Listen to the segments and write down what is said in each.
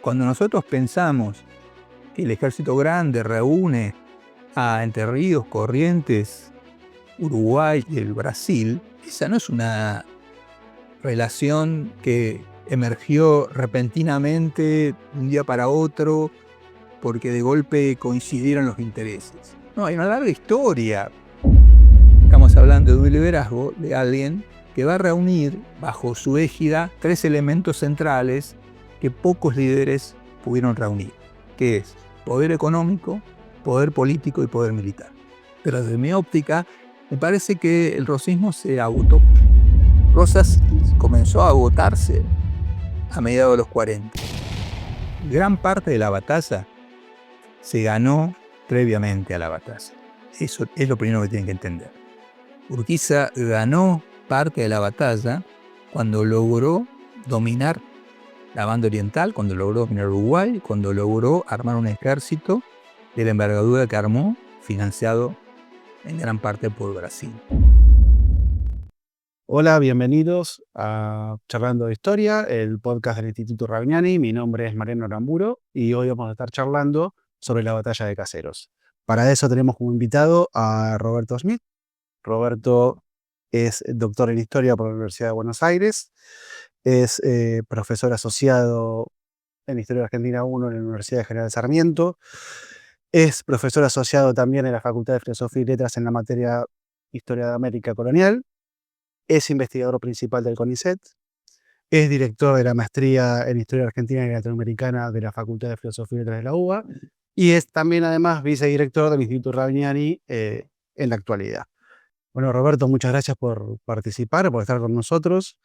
Cuando nosotros pensamos que el Ejército Grande reúne a Entre Ríos, Corrientes, Uruguay y el Brasil, esa no es una relación que emergió repentinamente de un día para otro porque de golpe coincidieron los intereses. No, hay una larga historia. Estamos hablando de un liderazgo de alguien que va a reunir bajo su égida 3 elementos centrales que pocos líderes pudieron reunir, que es poder económico, poder político y poder militar. Pero desde mi óptica, me parece que el rosismo se agotó. Rosas comenzó a agotarse a mediados de los 40. Gran parte de la batalla se ganó previamente a la batalla. Eso es lo primero que tienen que entender. Urquiza ganó parte de la batalla cuando logró dominar la banda oriental, cuando logró dominar Uruguay, cuando logró armar un ejército de la envergadura que armó, financiado en gran parte por Brasil. Hola, bienvenidos a Charlando de Historia, el podcast del Instituto Ravignani. Mi nombre es Mariano Aramburo y hoy vamos a estar charlando sobre la batalla de Caseros. Para eso tenemos como invitado a Roberto Smith. Roberto es doctor en Historia por la Universidad de Buenos Aires, es profesor asociado en Historia Argentina 1 en la Universidad de General Sarmiento, es profesor asociado también en la Facultad de Filosofía y Letras en la materia Historia de América Colonial, es investigador principal del CONICET, es director de la maestría en Historia Argentina y Latinoamericana de la Facultad de Filosofía y Letras de la UBA, y es también además vicedirector del Instituto Ravignani en la actualidad. Bueno, Roberto, muchas gracias por participar, por estar con nosotros.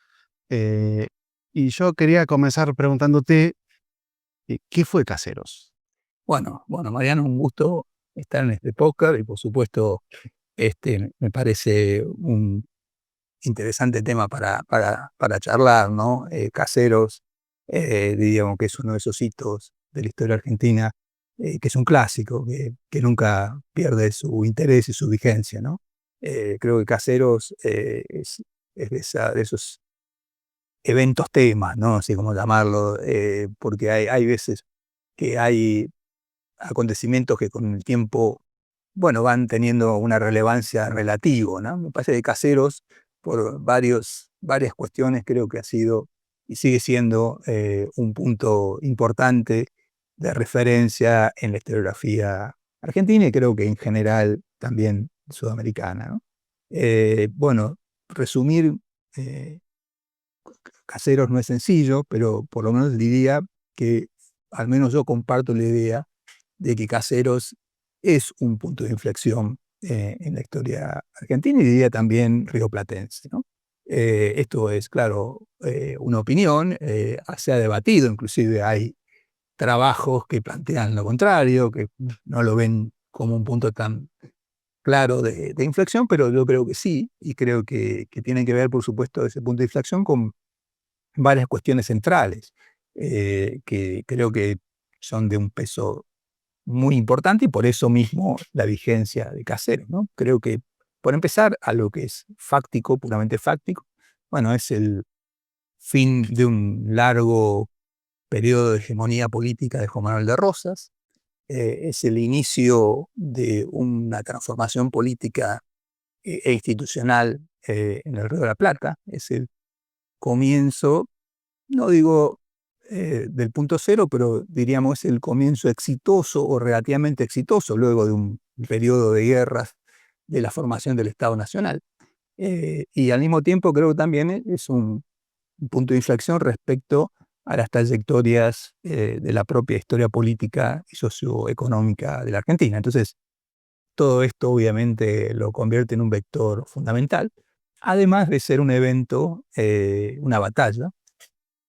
Y yo quería comenzar preguntándote, ¿qué fue Caseros? Bueno, Mariano, un gusto estar en este podcast y por supuesto me parece un interesante tema para charlar, ¿no? Caseros, diríamos que es uno de esos hitos de la historia argentina, que es un clásico, que nunca pierde su interés y su vigencia, ¿no? Creo que Caseros es de esos eventos temas, ¿no? Así como llamarlo, porque hay veces que hay acontecimientos que con el tiempo, bueno, van teniendo una relevancia relativa, ¿no? Me parece que Caseros, por varias cuestiones, creo que ha sido y sigue siendo un punto importante de referencia en la historiografía argentina y creo que en general también sudamericana, ¿no? Bueno, resumir Caseros no es sencillo, pero por lo menos diría que al menos yo comparto la idea de que Caseros es un punto de inflexión en la historia argentina y diría también rioplatense, ¿no? Esto es, claro, una opinión, se ha debatido, inclusive hay trabajos que plantean lo contrario, que no lo ven como un punto tan claro de inflexión, pero yo creo que sí, y creo que tiene que ver, por supuesto, ese punto de inflexión con varias cuestiones centrales, que creo que son de un peso muy importante y por eso mismo la vigencia de Caseros, ¿no? Creo que, por empezar, a lo que es fáctico, puramente fáctico, bueno, es el fin de un largo periodo de hegemonía política de Juan Manuel de Rosas, es el inicio de una transformación política e institucional en el Río de la Plata, es el comienzo, no digo del punto cero, pero diríamos es el comienzo exitoso o relativamente exitoso luego de un periodo de guerras de la formación del Estado Nacional. Y al mismo tiempo creo que también es un punto de inflexión respecto a las trayectorias de la propia historia política y socioeconómica de la Argentina. Entonces, todo esto obviamente lo convierte en un vector fundamental, además de ser un evento, una batalla,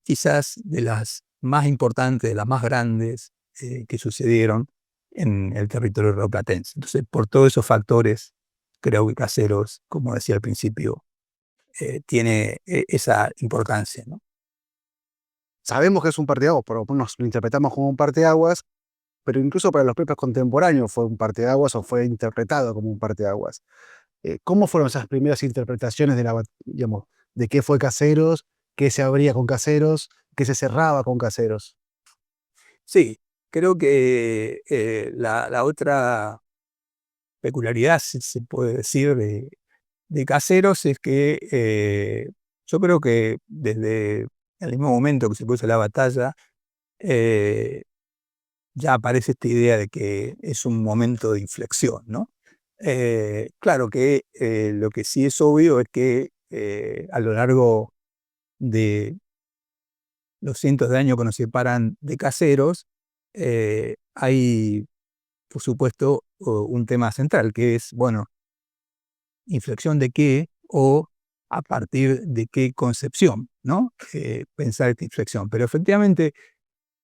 quizás de las más importantes, de las más grandes que sucedieron en el territorio rioplatense. Entonces, por todos esos factores, creo que Caseros, como decía al principio, tiene esa importancia, ¿no? Sabemos que es un parteaguas, por lo menos lo interpretamos como un parteaguas, pero incluso para los propios contemporáneos fue un parteaguas o fue interpretado como un parteaguas. ¿Cómo fueron esas primeras interpretaciones digamos, de qué fue Caseros, qué se abría con Caseros, qué se cerraba con Caseros? Sí, creo que la otra peculiaridad, si se puede decir, de Caseros es que yo creo que desde el mismo momento que se puso la batalla, eh, ya aparece esta idea de que es un momento de inflexión, ¿no? Claro que lo que sí es obvio es que a lo largo de los cientos de años que nos separan de Caseros, hay, por supuesto, un tema central, que es, bueno, inflexión de qué o a partir de qué concepción, ¿no? Pensar esta inflexión. Pero efectivamente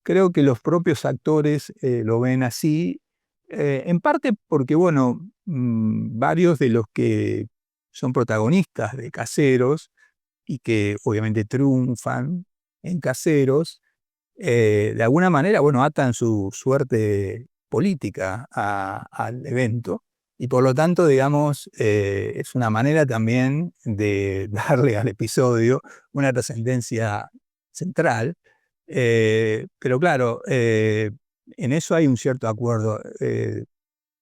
creo que los propios actores lo ven así, en parte porque, bueno, varios de los que son protagonistas de Caseros y que obviamente triunfan en Caseros, de alguna manera, bueno, atan su suerte política al evento y por lo tanto, digamos, es una manera también de darle al episodio una trascendencia central. Pero claro, en eso hay un cierto acuerdo,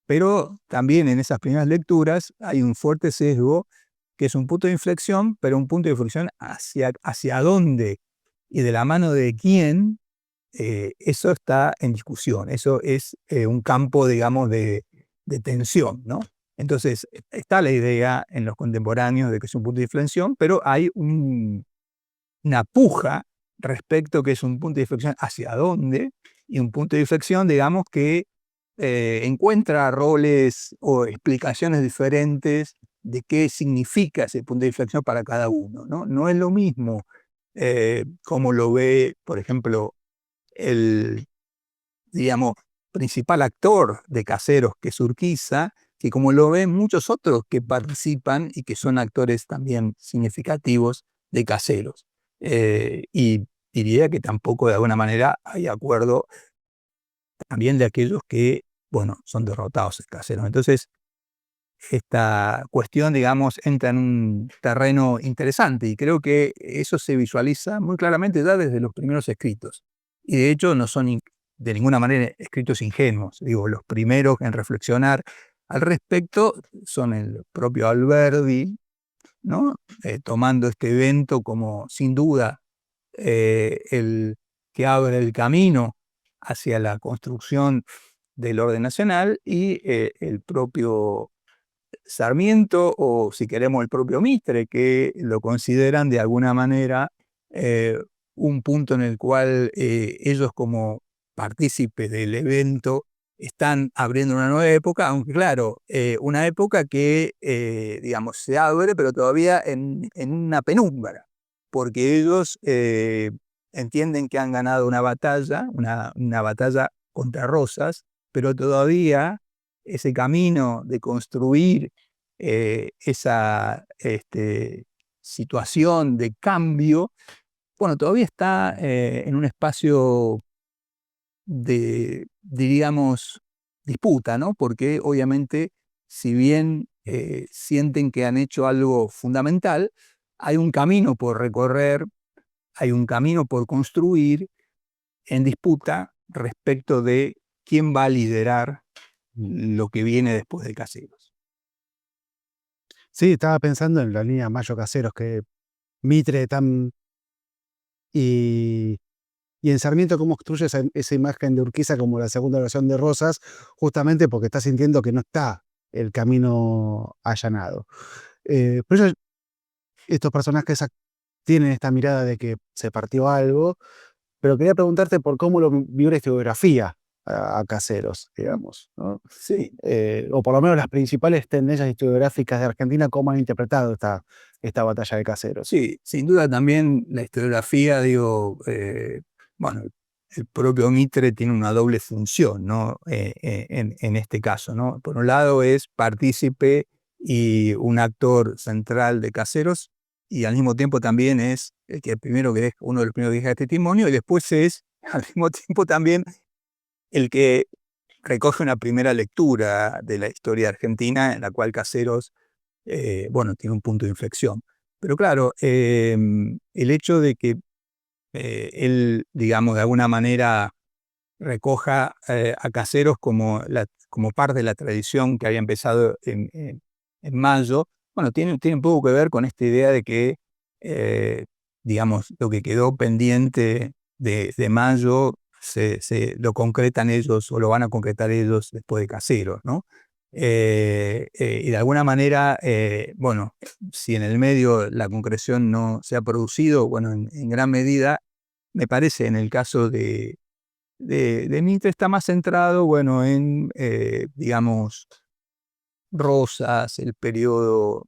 pero también en esas primeras lecturas hay un fuerte sesgo que es un punto de inflexión, pero un punto de inflexión hacia dónde y de la mano de quién, eso está en discusión, eso es un campo, digamos, de tensión, ¿no? Entonces, está la idea en los contemporáneos de que es un punto de inflexión, pero hay una puja respecto que es un punto de inflexión hacia dónde, y un punto de inflexión, digamos, que encuentra roles o explicaciones diferentes de qué significa ese punto de inflexión para cada uno, ¿no? No es lo mismo como lo ve, por ejemplo, el, digamos, principal actor de Caseros, que es Urquiza, que como lo ven muchos otros que participan y que son actores también significativos de Caseros. Y diría que tampoco de alguna manera hay acuerdo también de aquellos que, bueno, son derrotados en Caseros. Entonces, esta cuestión, digamos, entra en un terreno interesante y creo que eso se visualiza muy claramente ya desde los primeros escritos. Y de hecho no son de ninguna manera escritos ingenuos. Digo, los primeros en reflexionar al respecto son el propio Alberdi, ¿no? Tomando este evento como sin duda el que abre el camino hacia la construcción del orden nacional y el propio Sarmiento o si queremos el propio Mitre, que lo consideran de alguna manera eh, un punto en el cual ellos como partícipes del evento están abriendo una nueva época, aunque claro, una época que, digamos, se abre, pero todavía en una penumbra, porque ellos entienden que han ganado una batalla contra Rosas, pero todavía ese camino de construir esa situación de cambio, bueno, todavía está en un espacio digamos, disputa, ¿no? Porque obviamente, si bien sienten que han hecho algo fundamental, hay un camino por recorrer, hay un camino por construir en disputa respecto de quién va a liderar lo que viene después de Caseros. Sí, estaba pensando en la línea Mayo Caseros, que Mitre tan... Y, y en Sarmiento cómo construye esa imagen de Urquiza como la segunda versión de Rosas, justamente porque está sintiendo que no está el camino allanado. Por eso estos personajes tienen esta mirada de que se partió algo, pero quería preguntarte por cómo lo vio la historiografía a Caseros, digamos, ¿no? Sí, O por lo menos las principales tendencias historiográficas de Argentina, cómo han interpretado esta batalla de Caseros. sí, sin duda también la historiografía, digo, bueno, el propio Mitre tiene una doble función, ¿no? En este caso, ¿no? Por un lado es partícipe y un actor central de Caseros, y al mismo tiempo también es el que primero que deja, uno de los primeros que deja testimonio, y después es al mismo tiempo también el que recoge una primera lectura de la historia argentina en la cual Caseros bueno, tiene un punto de inflexión. Pero claro, el hecho de que él, digamos, de alguna manera recoja a Caseros como parte de la tradición que había empezado en Mayo. Bueno, tiene un poco que ver con esta idea de que, digamos, lo que quedó pendiente de Mayo lo concretan ellos o lo van a concretar ellos después de Caseros, ¿no? Y de alguna manera, bueno, si en el medio la concreción no se ha producido, bueno, en gran medida, me parece en el caso de Mitre está más centrado, bueno, en, digamos, Rosas, el periodo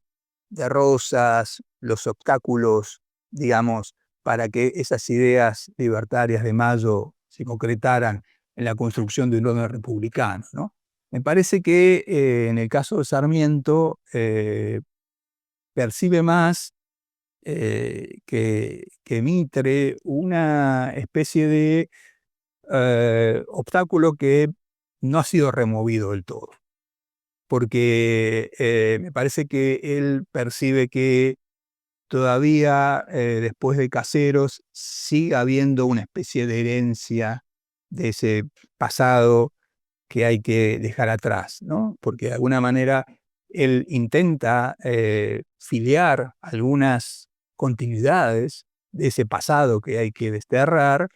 de Rosas, los obstáculos, digamos, para que esas ideas libertarias de Mayo se concretaran en la construcción de un orden republicano, ¿no? Me parece que en el caso de Sarmiento percibe más que Mitre una especie de obstáculo que no ha sido removido del todo, porque me parece que él percibe que todavía después de Caseros sigue habiendo una especie de herencia de ese pasado que hay que dejar atrás, ¿no? Porque de alguna manera él intenta filiar algunas continuidades de ese pasado que hay que desterrar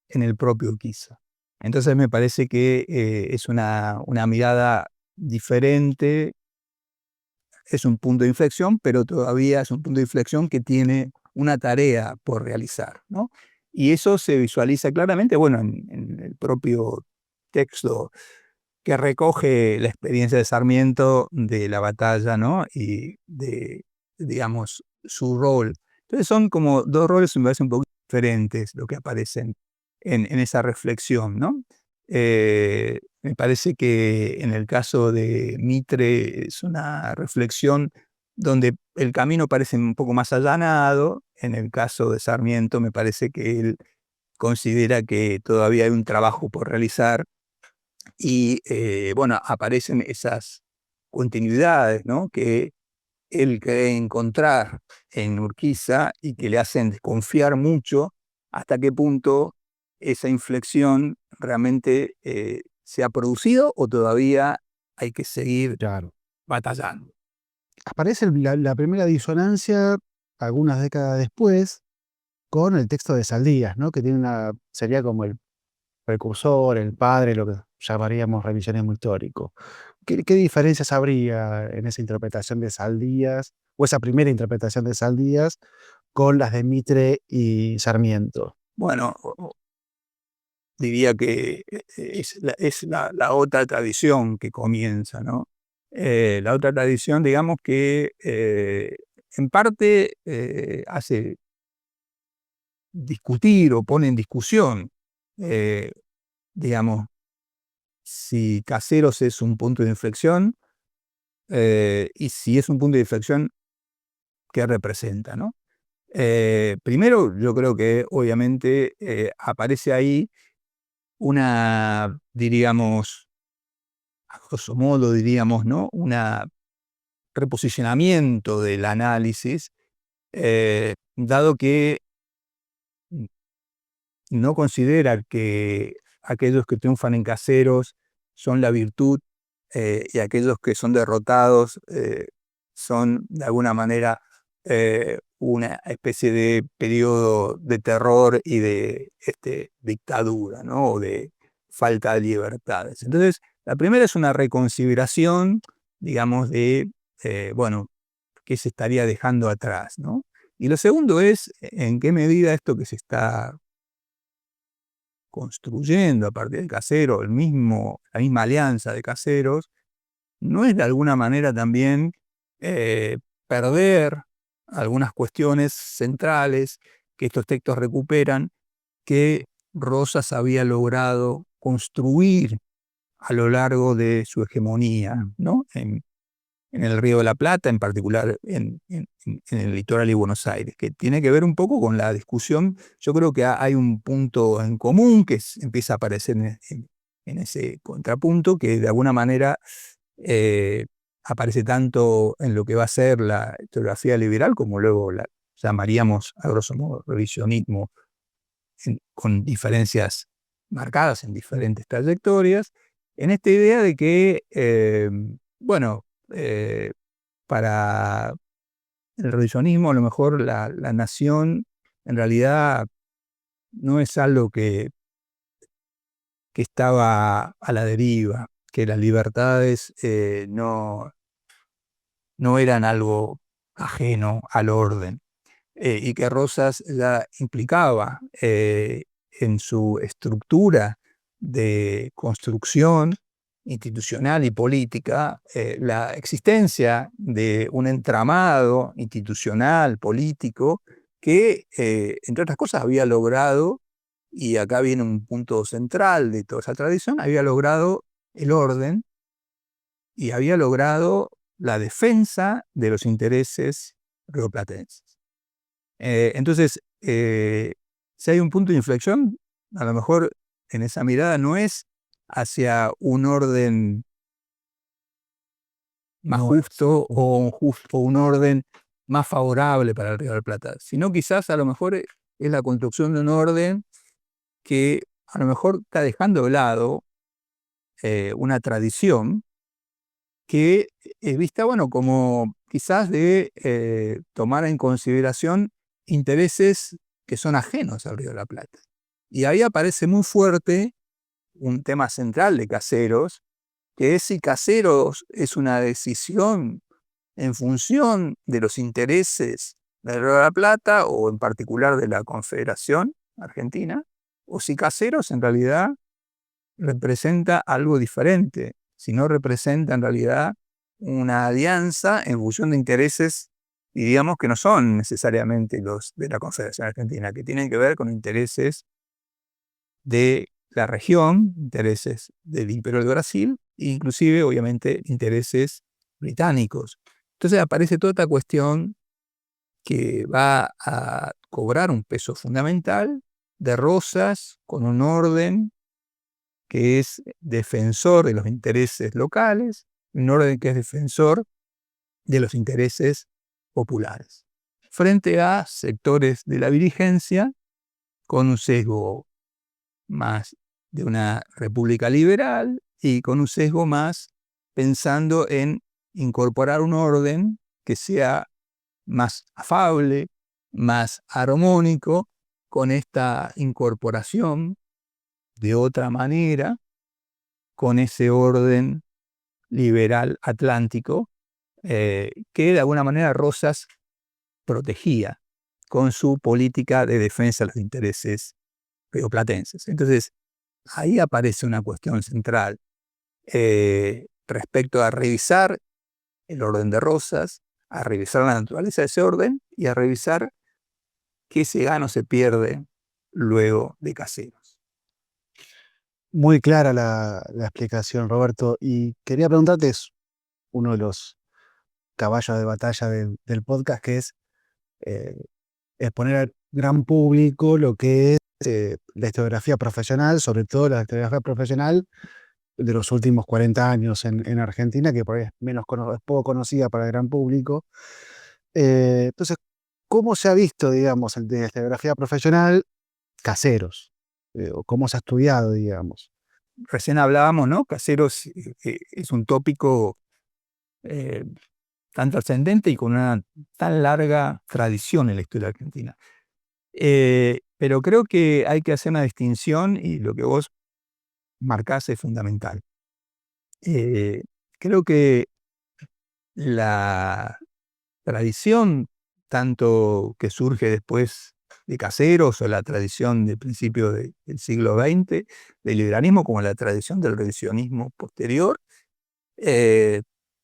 en el propio Urquiza. Entonces me parece que es una mirada diferente, es un punto de inflexión, pero todavía es un punto de inflexión que tiene una tarea por realizar, ¿no? Y eso se visualiza claramente, bueno, en el propio texto que recoge la experiencia de Sarmiento de la batalla, ¿no? Y de, digamos, su rol. Entonces son como dos roles, me parece, un poco diferentes lo que aparecen en esa reflexión, ¿no? Me parece que en el caso de Mitre es una reflexión donde el camino parece un poco más allanado. En el caso de Sarmiento me parece que él considera que todavía hay un trabajo por realizar y bueno, aparecen esas continuidades, ¿no? Que él cree encontrar en Urquiza y que le hacen desconfiar mucho hasta qué punto esa inflexión realmente se ha producido o todavía hay que seguir Claro. batallando. Aparece la primera disonancia algunas décadas después con el texto de Saldías, ¿no? Que tiene sería como el precursor, el padre, lo que llamaríamos revisionismo histórico. ¿Qué diferencias habría en esa interpretación de Saldías, o esa primera interpretación de Saldías, con las de Mitre y Sarmiento? Bueno, diría que es la otra tradición que comienza, ¿no? La otra tradición, digamos que en parte hace discutir o pone en discusión, eh, digamos, si Caseros es un punto de inflexión y si es un punto de inflexión, ¿qué representa, no? Primero, yo creo que obviamente aparece ahí una, diríamos, a grosso modo, diríamos, ¿no? Un reposicionamiento del análisis, dado que no considera que aquellos que triunfan en Caseros son la virtud y aquellos que son derrotados son de alguna manera una especie de periodo de terror y de dictadura, ¿no? O de falta de libertades. Entonces, la primera es una reconsideración, digamos, de, bueno, qué se estaría dejando atrás, ¿no? Y lo segundo es en qué medida esto que se está construyendo a partir de Caseros, la misma alianza de Caseros, no es de alguna manera también eh, perder algunas cuestiones centrales que estos textos recuperan, que Rosas había logrado construir a lo largo de su hegemonía, ¿no? En el Río de la Plata, en particular en el litoral y Buenos Aires, que tiene que ver un poco con la discusión. Yo creo que hay un punto en común que empieza a aparecer en ese contrapunto, que de alguna manera aparece tanto en lo que va a ser la historiografía liberal, como luego la llamaríamos, a grosso modo, revisionismo, con diferencias marcadas en diferentes trayectorias, en esta idea de que, para el revisionismo a lo mejor la nación en realidad no es algo que estaba a la deriva, que las libertades no eran algo ajeno al orden, y que Rosas ya implicaba en su estructura de construcción institucional y política la existencia de un entramado institucional, político, que, entre otras cosas, había logrado, y acá viene un punto central de toda esa tradición, había logrado el orden y había logrado la defensa de los intereses rioplatenses. Entonces, si hay un punto de inflexión, a lo mejor en esa mirada no es hacia un orden más justo o un orden más favorable para el Río de la Plata, sino quizás a lo mejor es la construcción de un orden que a lo mejor está dejando de lado una tradición que es vista, bueno, como quizás de tomar en consideración intereses que son ajenos al Río de la Plata. Y ahí aparece muy fuerte un tema central de Caseros, que es si Caseros es una decisión en función de los intereses del Río de la Plata o en particular de la Confederación Argentina, o si Caseros en realidad representa algo diferente, si no representa en realidad una alianza en función de intereses, y digamos que no son necesariamente los de la Confederación Argentina, que tienen que ver con intereses de la región, intereses del Imperio de Brasil, e inclusive, obviamente, intereses británicos. Entonces aparece toda esta cuestión que va a cobrar un peso fundamental de Rosas con un orden que es defensor de los intereses locales, un orden que es defensor de los intereses populares, frente a sectores de la dirigencia con un sesgo más de una república liberal y con un sesgo más pensando en incorporar un orden que sea más afable, más armónico con esta incorporación de otra manera, con ese orden liberal atlántico que de alguna manera Rosas protegía con su política de defensa de los intereses rioplatenses. Entonces, ahí aparece una cuestión central respecto a revisar el orden de Rosas, a revisar la naturaleza de ese orden y a revisar qué se gana o se pierde luego de Caseros. Muy clara la explicación, Roberto. Y quería preguntarte, es uno de los caballos de batalla del podcast, que es exponer al gran público lo que es la historiografía profesional, sobre todo la historiografía profesional de los últimos 40 años en Argentina, que por ahí es poco conocida para el gran público. Entonces, ¿cómo se ha visto, digamos, de la historiografía profesional Caseros? ¿O cómo se ha estudiado, digamos? Recién hablábamos, ¿no? Caseros es un tópico tan trascendente y con una tan larga tradición en la historia argentina. Pero creo que hay que hacer una distinción y lo que vos marcás es fundamental. Creo que la tradición, tanto que surge después de Caseros o la tradición del principio del siglo XX del liberalismo, como la tradición del revisionismo posterior,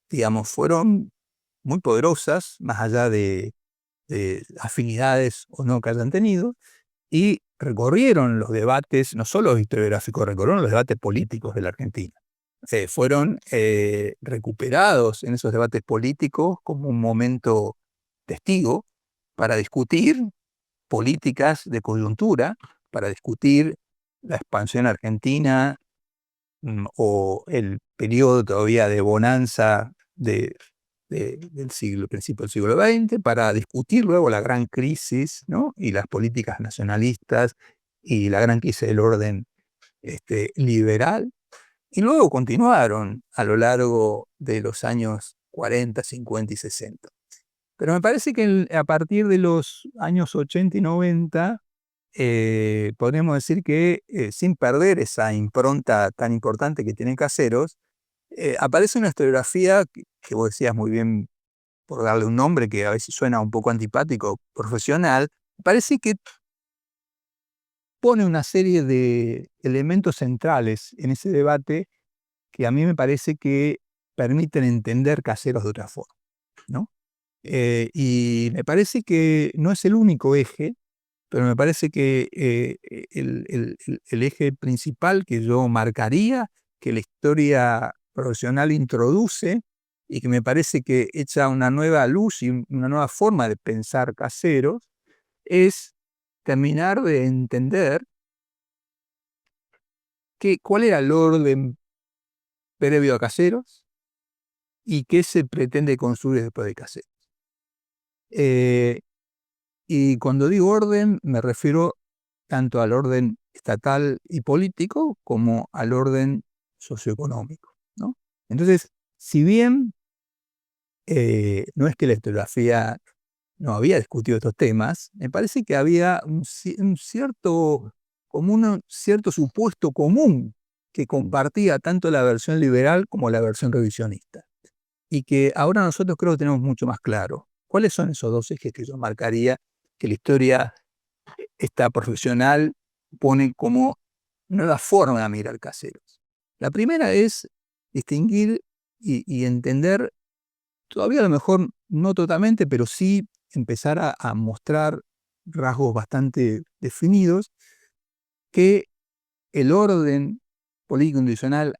digamos, fueron muy poderosas, más allá de afinidades o no que hayan tenido, y recorrieron los debates, no solo historiográficos, recorrieron los debates políticos de la Argentina. Fueron recuperados en esos debates políticos como un momento testigo para discutir políticas de coyuntura, para discutir la expansión argentina o el periodo todavía de bonanza del principio del siglo XX, para discutir luego la gran crisis, ¿no? Y las políticas nacionalistas y la gran crisis del orden liberal, y luego continuaron a lo largo de los años 40, 50 y 60. Pero me parece que a partir de los años 80 y 90, podríamos decir que sin perder esa impronta tan importante que tienen Caseros, aparece una historiografía que vos decías muy bien, por darle un nombre que a veces suena un poco antipático, profesional. Parece que pone una serie de elementos centrales en ese debate que a mí me parece que permiten entender Caseros de otra forma, ¿no? Y me parece que no es el único eje, pero me parece que el eje principal que yo marcaría, que la historia profesional introduce y que me parece que echa una nueva luz y una nueva forma de pensar Caseros, es terminar de entender cuál era el orden previo a Caseros y qué se pretende construir después de Caseros. Y cuando digo orden, me refiero tanto al orden estatal y político como al orden socioeconómico, ¿no? Entonces, si bien no es que la historiografía no había discutido estos temas, me parece que había un cierto supuesto común que compartía tanto la versión liberal como la versión revisionista. Y que ahora nosotros creo que tenemos mucho más claro. ¿Cuáles son esos dos ejes que yo marcaría que la historia esta profesional pone como nueva forma de mirar Caseros? La primera es distinguir y entender, todavía a lo mejor no totalmente, pero sí empezar a mostrar rasgos bastante definidos, que el orden político institucional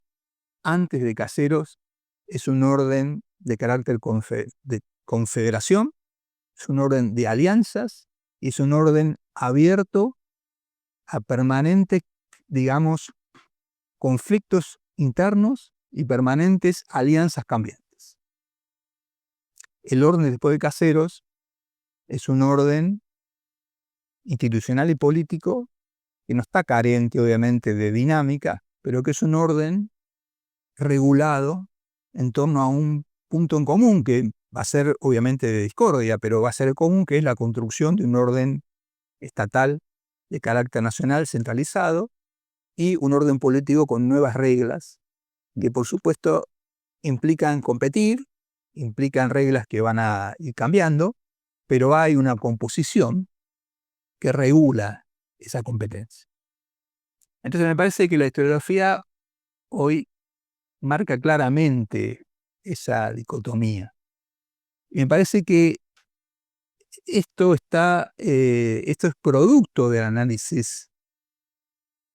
antes de Caseros es un orden de carácter de confederación, es un orden de alianzas y es un orden abierto a permanentes, digamos, conflictos internos y permanentes alianzas cambiantes. El orden después de Caseros es un orden institucional y político que no está carente, obviamente, de dinámica, pero que es un orden regulado en torno a un punto en común que va a ser, obviamente, de discordia, pero va a ser común, que es la construcción de un orden estatal de carácter nacional centralizado y un orden político con nuevas reglas que, por supuesto, implican competir, implican reglas que van a ir cambiando, pero hay una composición que regula esa competencia. Entonces me parece que la historiografía hoy marca claramente esa dicotomía. Y me parece que esto es producto del análisis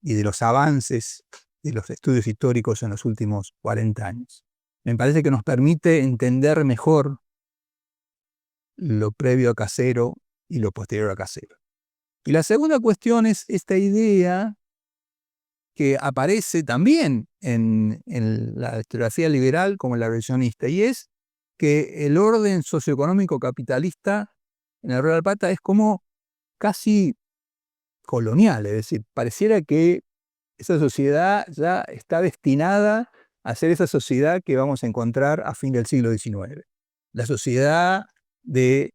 y de los avances de los estudios históricos en los últimos 40 años. Me parece que nos permite entender mejor lo previo a Casero y lo posterior a Casero. Y la segunda cuestión es esta idea que aparece también en la historiografía liberal como en la revisionista, y es que el orden socioeconómico capitalista en el Río de la Plata es como casi colonial, es decir, pareciera que esa sociedad ya está destinada a ser esa sociedad que vamos a encontrar a fin del siglo XIX. La sociedad de,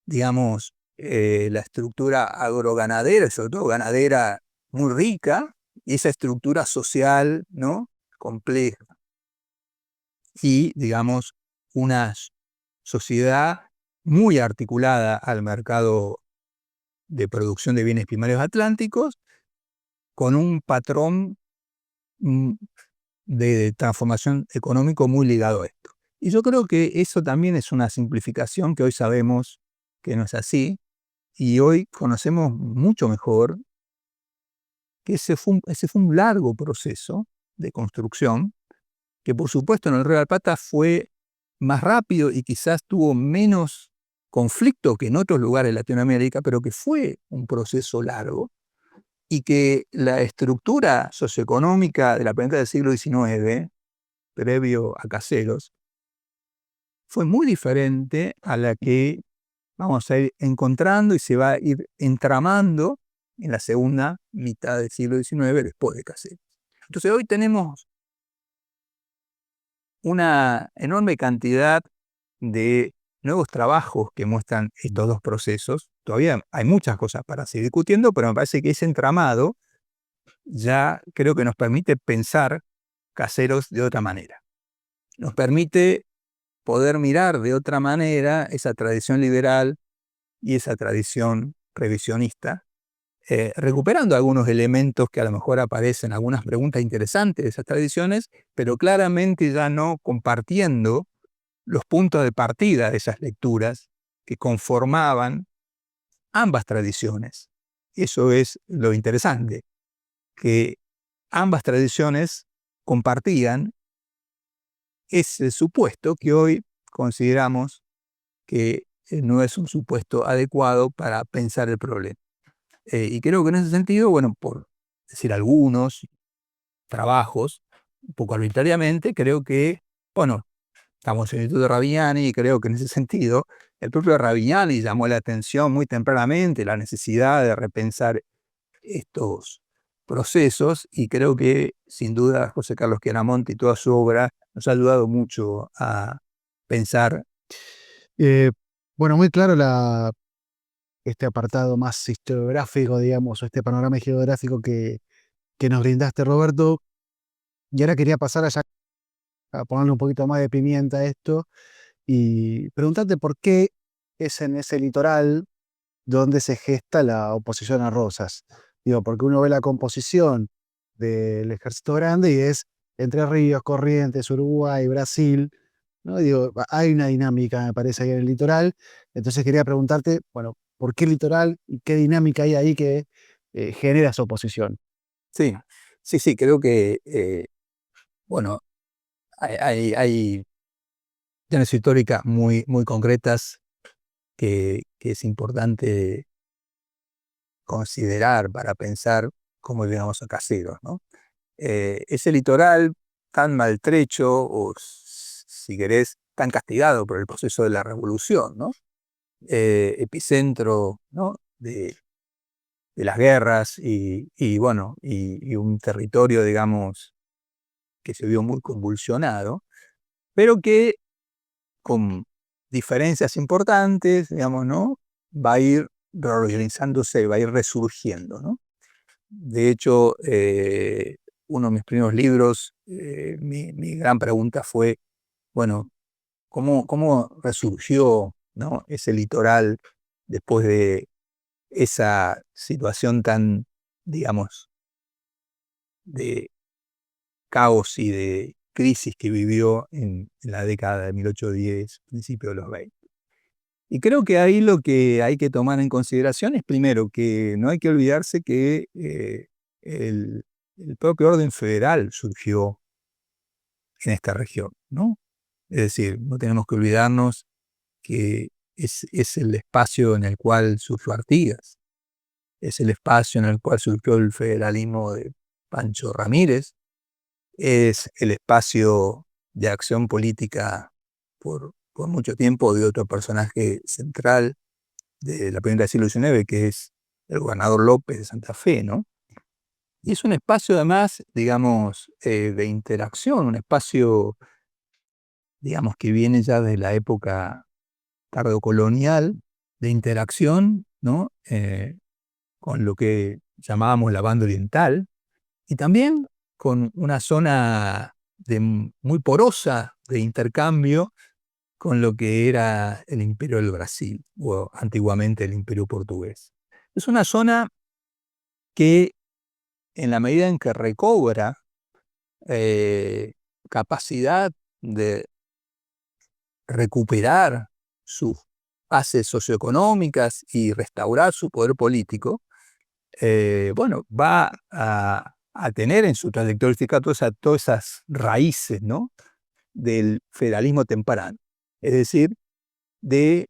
digamos, la estructura agroganadera, sobre todo ganadera muy rica, y esa estructura social, ¿no?, compleja. Y, digamos, una sociedad muy articulada al mercado de producción de bienes primarios atlánticos, con un patrón de transformación económico muy ligado a esto. Y yo creo que eso también es una simplificación que hoy sabemos que no es así, y hoy conocemos mucho mejor que ese fue un largo proceso de construcción, que por supuesto en el Río de la Plata fue más rápido y quizás tuvo menos conflicto que en otros lugares de Latinoamérica, pero que fue un proceso largo, y que la estructura socioeconómica de la planta del siglo XIX, previo a Caseros, fue muy diferente a la que vamos a ir encontrando y se va a ir entramando en la segunda mitad del siglo XIX después de Caseros. Entonces hoy tenemos una enorme cantidad de nuevos trabajos que muestran estos dos procesos. Todavía hay muchas cosas para seguir discutiendo, pero me parece que ese entramado ya creo que nos permite pensar Caseros de otra manera. Nos permite poder mirar de otra manera esa tradición liberal y esa tradición revisionista, recuperando algunos elementos que a lo mejor aparecen, algunas preguntas interesantes de esas tradiciones, pero claramente ya no compartiendo los puntos de partida de esas lecturas que conformaban ambas tradiciones. Eso es lo interesante, que ambas tradiciones compartían ese supuesto que hoy consideramos que no es un supuesto adecuado para pensar el problema. Y creo que en ese sentido, bueno, por decir algunos trabajos, un poco arbitrariamente, creo que, bueno, estamos en el Instituto Ravignani y creo que en ese sentido el propio Ravignani llamó la atención muy tempranamente la necesidad de repensar estos procesos y creo que sin duda José Carlos Chiaramonte y toda su obra nos ha ayudado mucho a pensar. Eh, bueno, muy claro este apartado más historiográfico, digamos, o este panorama geográfico que nos brindaste, Roberto. Y ahora quería pasar allá a ponerle un poquito más de pimienta a esto y preguntarte por qué es en ese litoral donde se gesta la oposición a Rosas. Digo, porque uno ve la composición del Ejército Grande y es Entre Ríos, Corrientes, Uruguay, Brasil, ¿no? Digo, hay una dinámica, me parece, ahí en el litoral. Entonces quería preguntarte, bueno, ¿por qué litoral y qué dinámica hay ahí que genera esa oposición? Sí, sí, sí, creo que, bueno, hay cuestiones históricas muy, muy concretas que es importante considerar para pensar cómo llegamos a Caseros, ¿no? Ese litoral tan maltrecho o, si querés, tan castigado por el proceso de la revolución, ¿no? Epicentro, ¿no? de las guerras y bueno, y un territorio, digamos, que se vio muy convulsionado, pero que con diferencias importantes, digamos, ¿no? Va a ir reorganizándose, va a ir resurgiendo, ¿no? De hecho, uno de mis primeros libros, mi gran pregunta fue, bueno, ¿cómo resurgió, ¿no? ese litoral después de esa situación tan, digamos, de caos y de crisis que vivió en la década de 1810, principio de los 20? Y creo que ahí lo que hay que tomar en consideración es primero que no hay que olvidarse que el, el propio orden federal surgió en esta región, ¿no? Es decir, no tenemos que olvidarnos que es el espacio en el cual surgió Artigas, es el espacio en el cual surgió el federalismo de Pancho Ramírez, es el espacio de acción política por mucho tiempo de otro personaje central de la primera del siglo XIX, que es el gobernador López de Santa Fe, ¿no? Y es un espacio además, digamos, de interacción, un espacio, digamos, que viene ya de la época tardocolonial, de interacción, ¿no? Con lo que llamábamos la banda oriental, y también con una zona muy porosa de intercambio con lo que era el Imperio del Brasil, o antiguamente el Imperio Portugués. Es una zona que, en la medida en que recobra capacidad de recuperar sus bases socioeconómicas y restaurar su poder político, bueno, va a tener en su trayectoria histórica todas esas raíces, ¿no? del federalismo temprano, es decir, de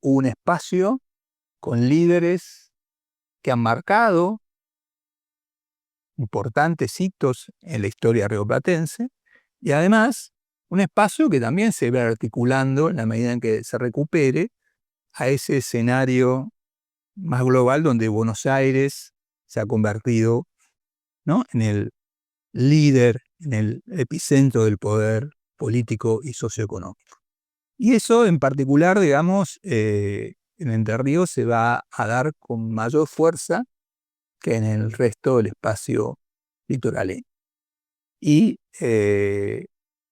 un espacio con líderes que han marcado importantes hitos en la historia rioplatense y además un espacio que también se ve articulando en la medida en que se recupere a ese escenario más global donde Buenos Aires se ha convertido ¿no? En el líder, en el epicentro del poder político y socioeconómico. Y eso en particular, digamos, en Entre Ríos se va a dar con mayor fuerza que en el resto del espacio litoraleño. Y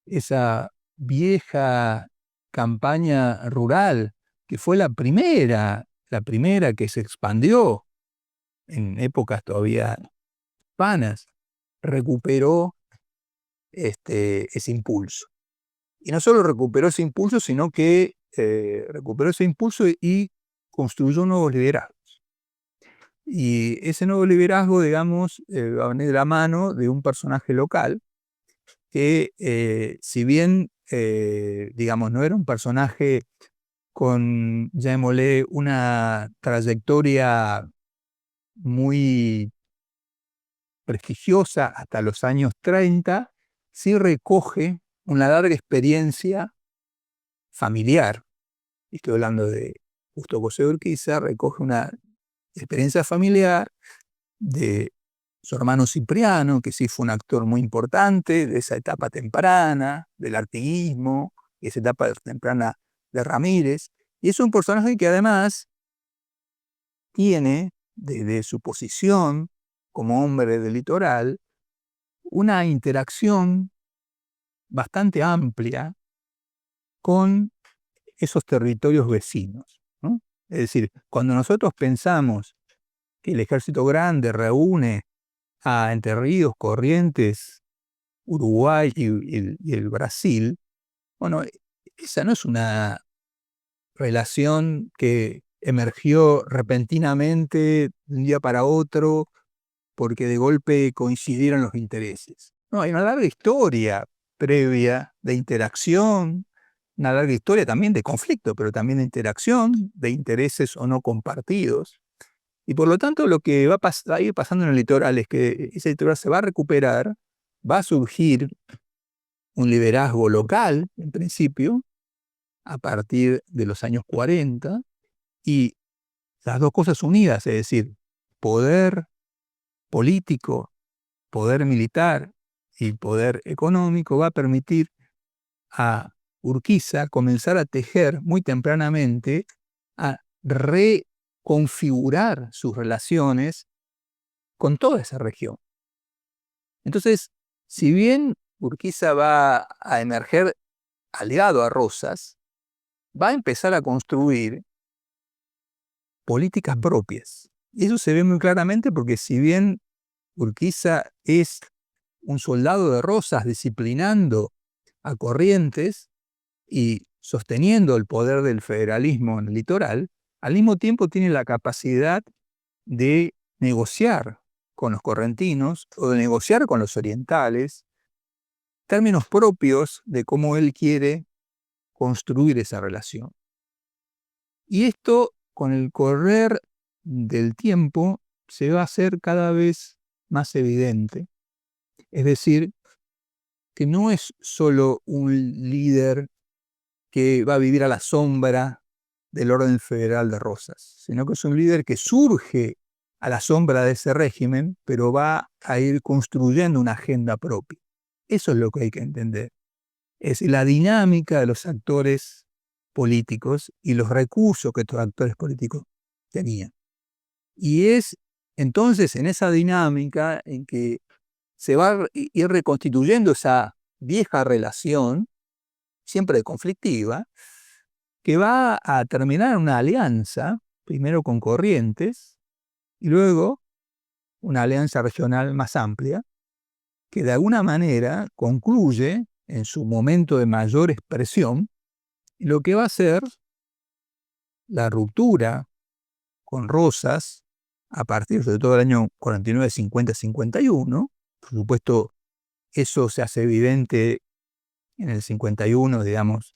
esa vieja campaña rural, que fue la primera que se expandió en épocas todavía hispanas, recuperó ese impulso. Y no solo recuperó ese impulso, sino que recuperó ese impulso y construyó nuevos liderazgos. Y ese nuevo liderazgo, digamos, va a venir de la mano de un personaje local que, si bien, digamos, no era un personaje con, llamémosle, una trayectoria muy prestigiosa hasta los años 30, sí recoge una larga experiencia familiar. Estoy hablando de Justo José Urquiza, recoge una experiencia familiar de su hermano Cipriano, que sí fue un actor muy importante de esa etapa temprana, del artiguismo, esa etapa temprana de Ramírez, y es un personaje que además tiene, desde su posición como hombre del litoral, una interacción bastante amplia con esos territorios vecinos, ¿no? Es decir, cuando nosotros pensamos que el Ejército Grande reúne a Entre Ríos, Corrientes, Uruguay y el Brasil, bueno, esa no es una relación que emergió repentinamente de un día para otro porque de golpe coincidieron los intereses. No, hay una larga historia previa de interacción, una larga historia también de conflicto, pero también de interacción, de intereses o no compartidos. Y por lo tanto lo que va a ir pasando en el litoral es que ese litoral se va a recuperar, va a surgir un liderazgo local, en principio, a partir de los años 40, y las dos cosas unidas, es decir, poder político, poder militar y poder económico, va a permitir a Urquiza comenzar a tejer muy tempranamente, a reconfigurar sus relaciones con toda esa región. Entonces, si bien Urquiza va a emerger aliado a Rosas, va a empezar a construir políticas propias. Y eso se ve muy claramente porque si bien Urquiza es un soldado de Rosas disciplinando a Corrientes y sosteniendo el poder del federalismo en el litoral, al mismo tiempo tiene la capacidad de negociar con los correntinos o de negociar con los orientales términos propios de cómo él quiere construir esa relación. Y esto, con el correr del tiempo, se va a hacer cada vez más evidente. Es decir, que no es solo un líder que va a vivir a la sombra del orden federal de Rosas, sino que es un líder que surge a la sombra de ese régimen, pero va a ir construyendo una agenda propia. Eso es lo que hay que entender. Es la dinámica de los actores políticos y los recursos que estos actores políticos tenían. Y es entonces en esa dinámica en que se va a ir reconstituyendo esa vieja relación, siempre conflictiva, que va a terminar en una alianza, primero con Corrientes, y luego una alianza regional más amplia, que de alguna manera concluye en su momento de mayor expresión lo que va a ser la ruptura con Rosas a partir de todo el año 49, 50, 51. Por supuesto, eso se hace evidente en el 51, digamos,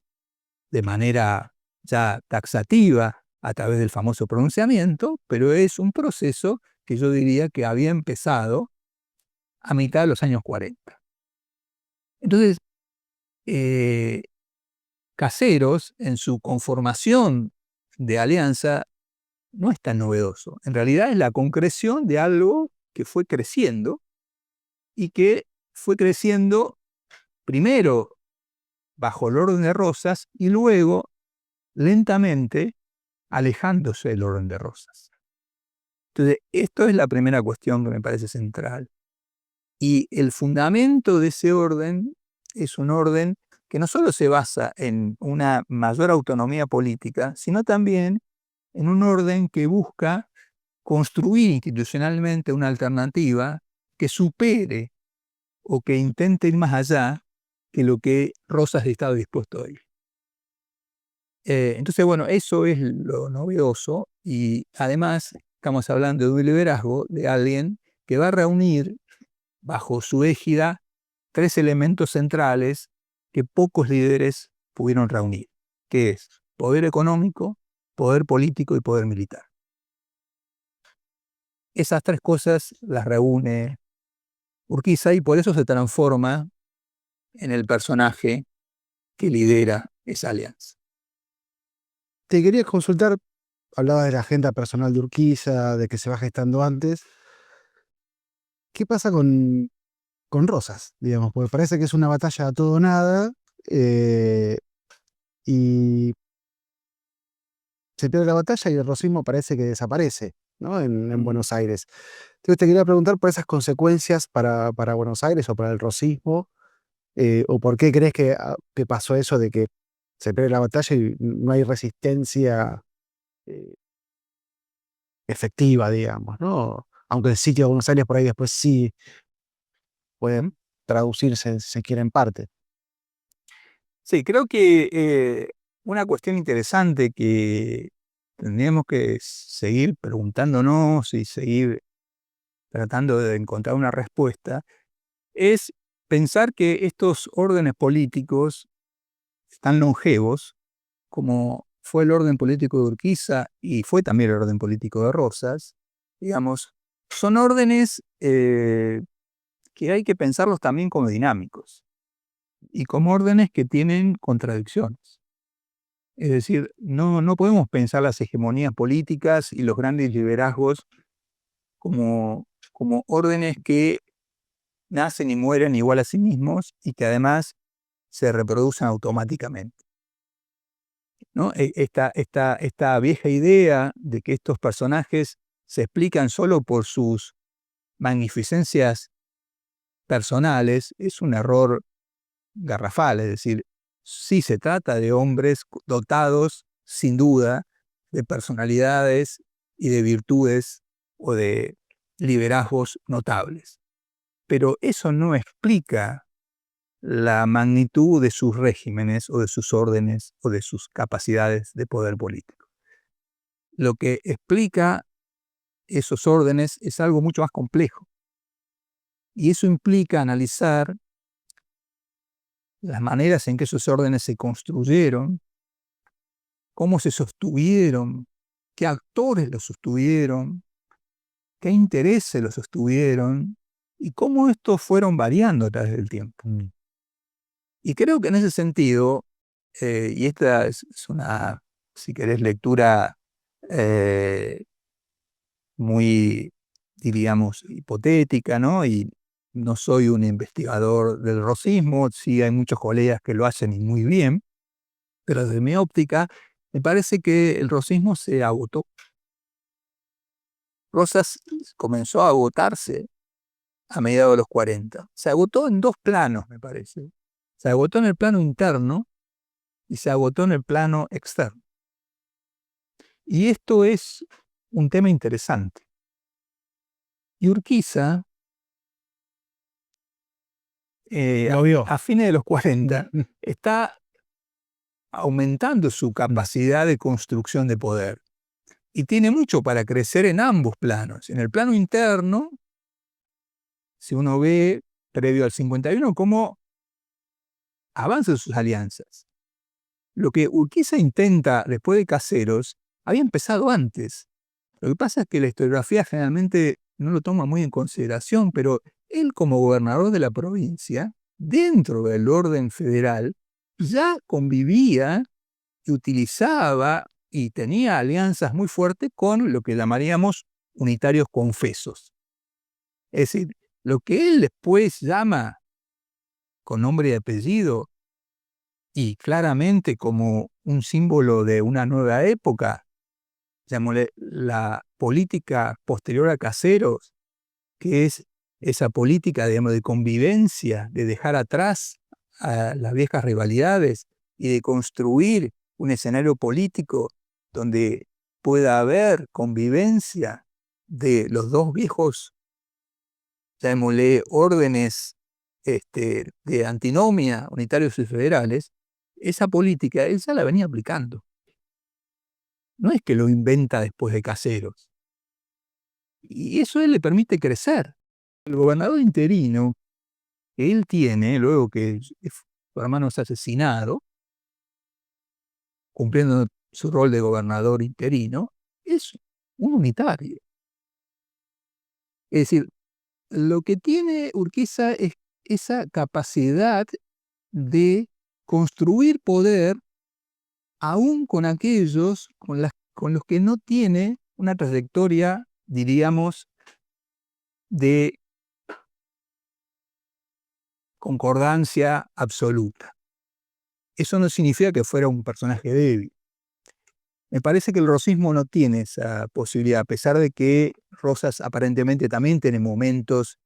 de manera ya taxativa a través del famoso pronunciamiento, pero es un proceso que yo diría que había empezado a mitad de los años 40. Entonces, Caseros, en su conformación de alianza, no es tan novedoso. En realidad es la concreción de algo que fue creciendo y que fue creciendo primero bajo el orden de Rosas y luego lentamente alejándose del orden de Rosas. Entonces, esto es la primera cuestión que me parece central. Y el fundamento de ese orden es un orden que no solo se basa en una mayor autonomía política, sino también en un orden que busca construir institucionalmente una alternativa que supere o que intente ir más allá que lo que Rosas estaba dispuesto a ir. Entonces, bueno, eso es lo novedoso y además estamos hablando de un liderazgo de alguien que va a reunir bajo su égida 3 elementos centrales que pocos líderes pudieron reunir, que es poder económico, poder político y poder militar. Esas 3 cosas las reúne Urquiza y por eso se transforma en el personaje que lidera esa alianza. Te quería consultar, hablabas de la agenda personal de Urquiza, de que se va gestando antes. ¿Qué pasa con Rosas, digamos? Porque parece que es una batalla a todo o nada, y se pierde la batalla y el rosismo parece que desaparece, ¿no? En Buenos Aires. Entonces te quería preguntar por esas consecuencias para Buenos Aires o para el rosismo, o por qué crees que pasó eso de que se pierde la batalla y no hay resistencia eh, efectiva, digamos, ¿no? Aunque el sitio de Buenos Aires por ahí después sí puede traducirse, si se quiere, en parte. Sí, creo que una cuestión interesante que tendríamos que seguir preguntándonos y seguir tratando de encontrar una respuesta es pensar que estos órdenes políticos tan longevos, como fue el orden político de Urquiza y fue también el orden político de Rosas, digamos, son órdenes que hay que pensarlos también como dinámicos y como órdenes que tienen contradicciones. Es decir, no podemos pensar las hegemonías políticas y los grandes liderazgos como órdenes que nacen y mueren igual a sí mismos y que además se reproducen automáticamente, ¿no? Esta vieja idea de que estos personajes se explican solo por sus magnificencias personales es un error garrafal, es decir, sí se trata de hombres dotados, sin duda, de personalidades y de virtudes o de liderazgos notables. Pero eso no explica la magnitud de sus regímenes o de sus órdenes o de sus capacidades de poder político. Lo que explica esos órdenes es algo mucho más complejo. Y eso implica analizar las maneras en que esos órdenes se construyeron, cómo se sostuvieron, qué actores los sostuvieron, qué intereses los sostuvieron y cómo estos fueron variando a través del tiempo. Y creo que en ese sentido, y esta es una, si querés, lectura muy, diríamos, hipotética, ¿no? Y no soy un investigador del rosismo, sí hay muchos colegas que lo hacen y muy bien, pero desde mi óptica, me parece que el rosismo se agotó. Rosas comenzó a agotarse a mediados de los 40. Se agotó en 2 planos, me parece. Se agotó en el plano interno y se agotó en el plano externo. Y esto es un tema interesante. Y Urquiza, Lo vio. a fines de los 40, está aumentando su capacidad de construcción de poder. Y tiene mucho para crecer en ambos planos. En el plano interno, si uno ve, previo al 51, cómo avanzan sus alianzas. Lo que Urquiza intenta después de Caseros había empezado antes. Lo que pasa es que la historiografía generalmente no lo toma muy en consideración, pero él como gobernador de la provincia, dentro del orden federal, ya convivía y utilizaba y tenía alianzas muy fuertes con lo que llamaríamos unitarios confesos. Es decir, lo que él después llama con nombre y apellido y claramente como un símbolo de una nueva época, llamémosle la política posterior a Caseros, que es esa política, digamos, de convivencia, de dejar atrás a las viejas rivalidades y de construir un escenario político donde pueda haber convivencia de los dos viejos, llamémosle, órdenes de antinomia, unitarios y federales. Esa política él ya la venía aplicando. No es que lo inventa después de Caseros. Y eso a él le permite crecer. El gobernador interino que él tiene, luego que su hermano es asesinado, cumpliendo su rol de gobernador interino, es un unitario. Es decir, lo que tiene Urquiza es esa capacidad de construir poder aún con aquellos con los que no tiene una trayectoria, diríamos, de concordancia absoluta. Eso no significa que fuera un personaje débil. Me parece que el rosismo no tiene esa posibilidad, a pesar de que Rosas aparentemente también tiene momentos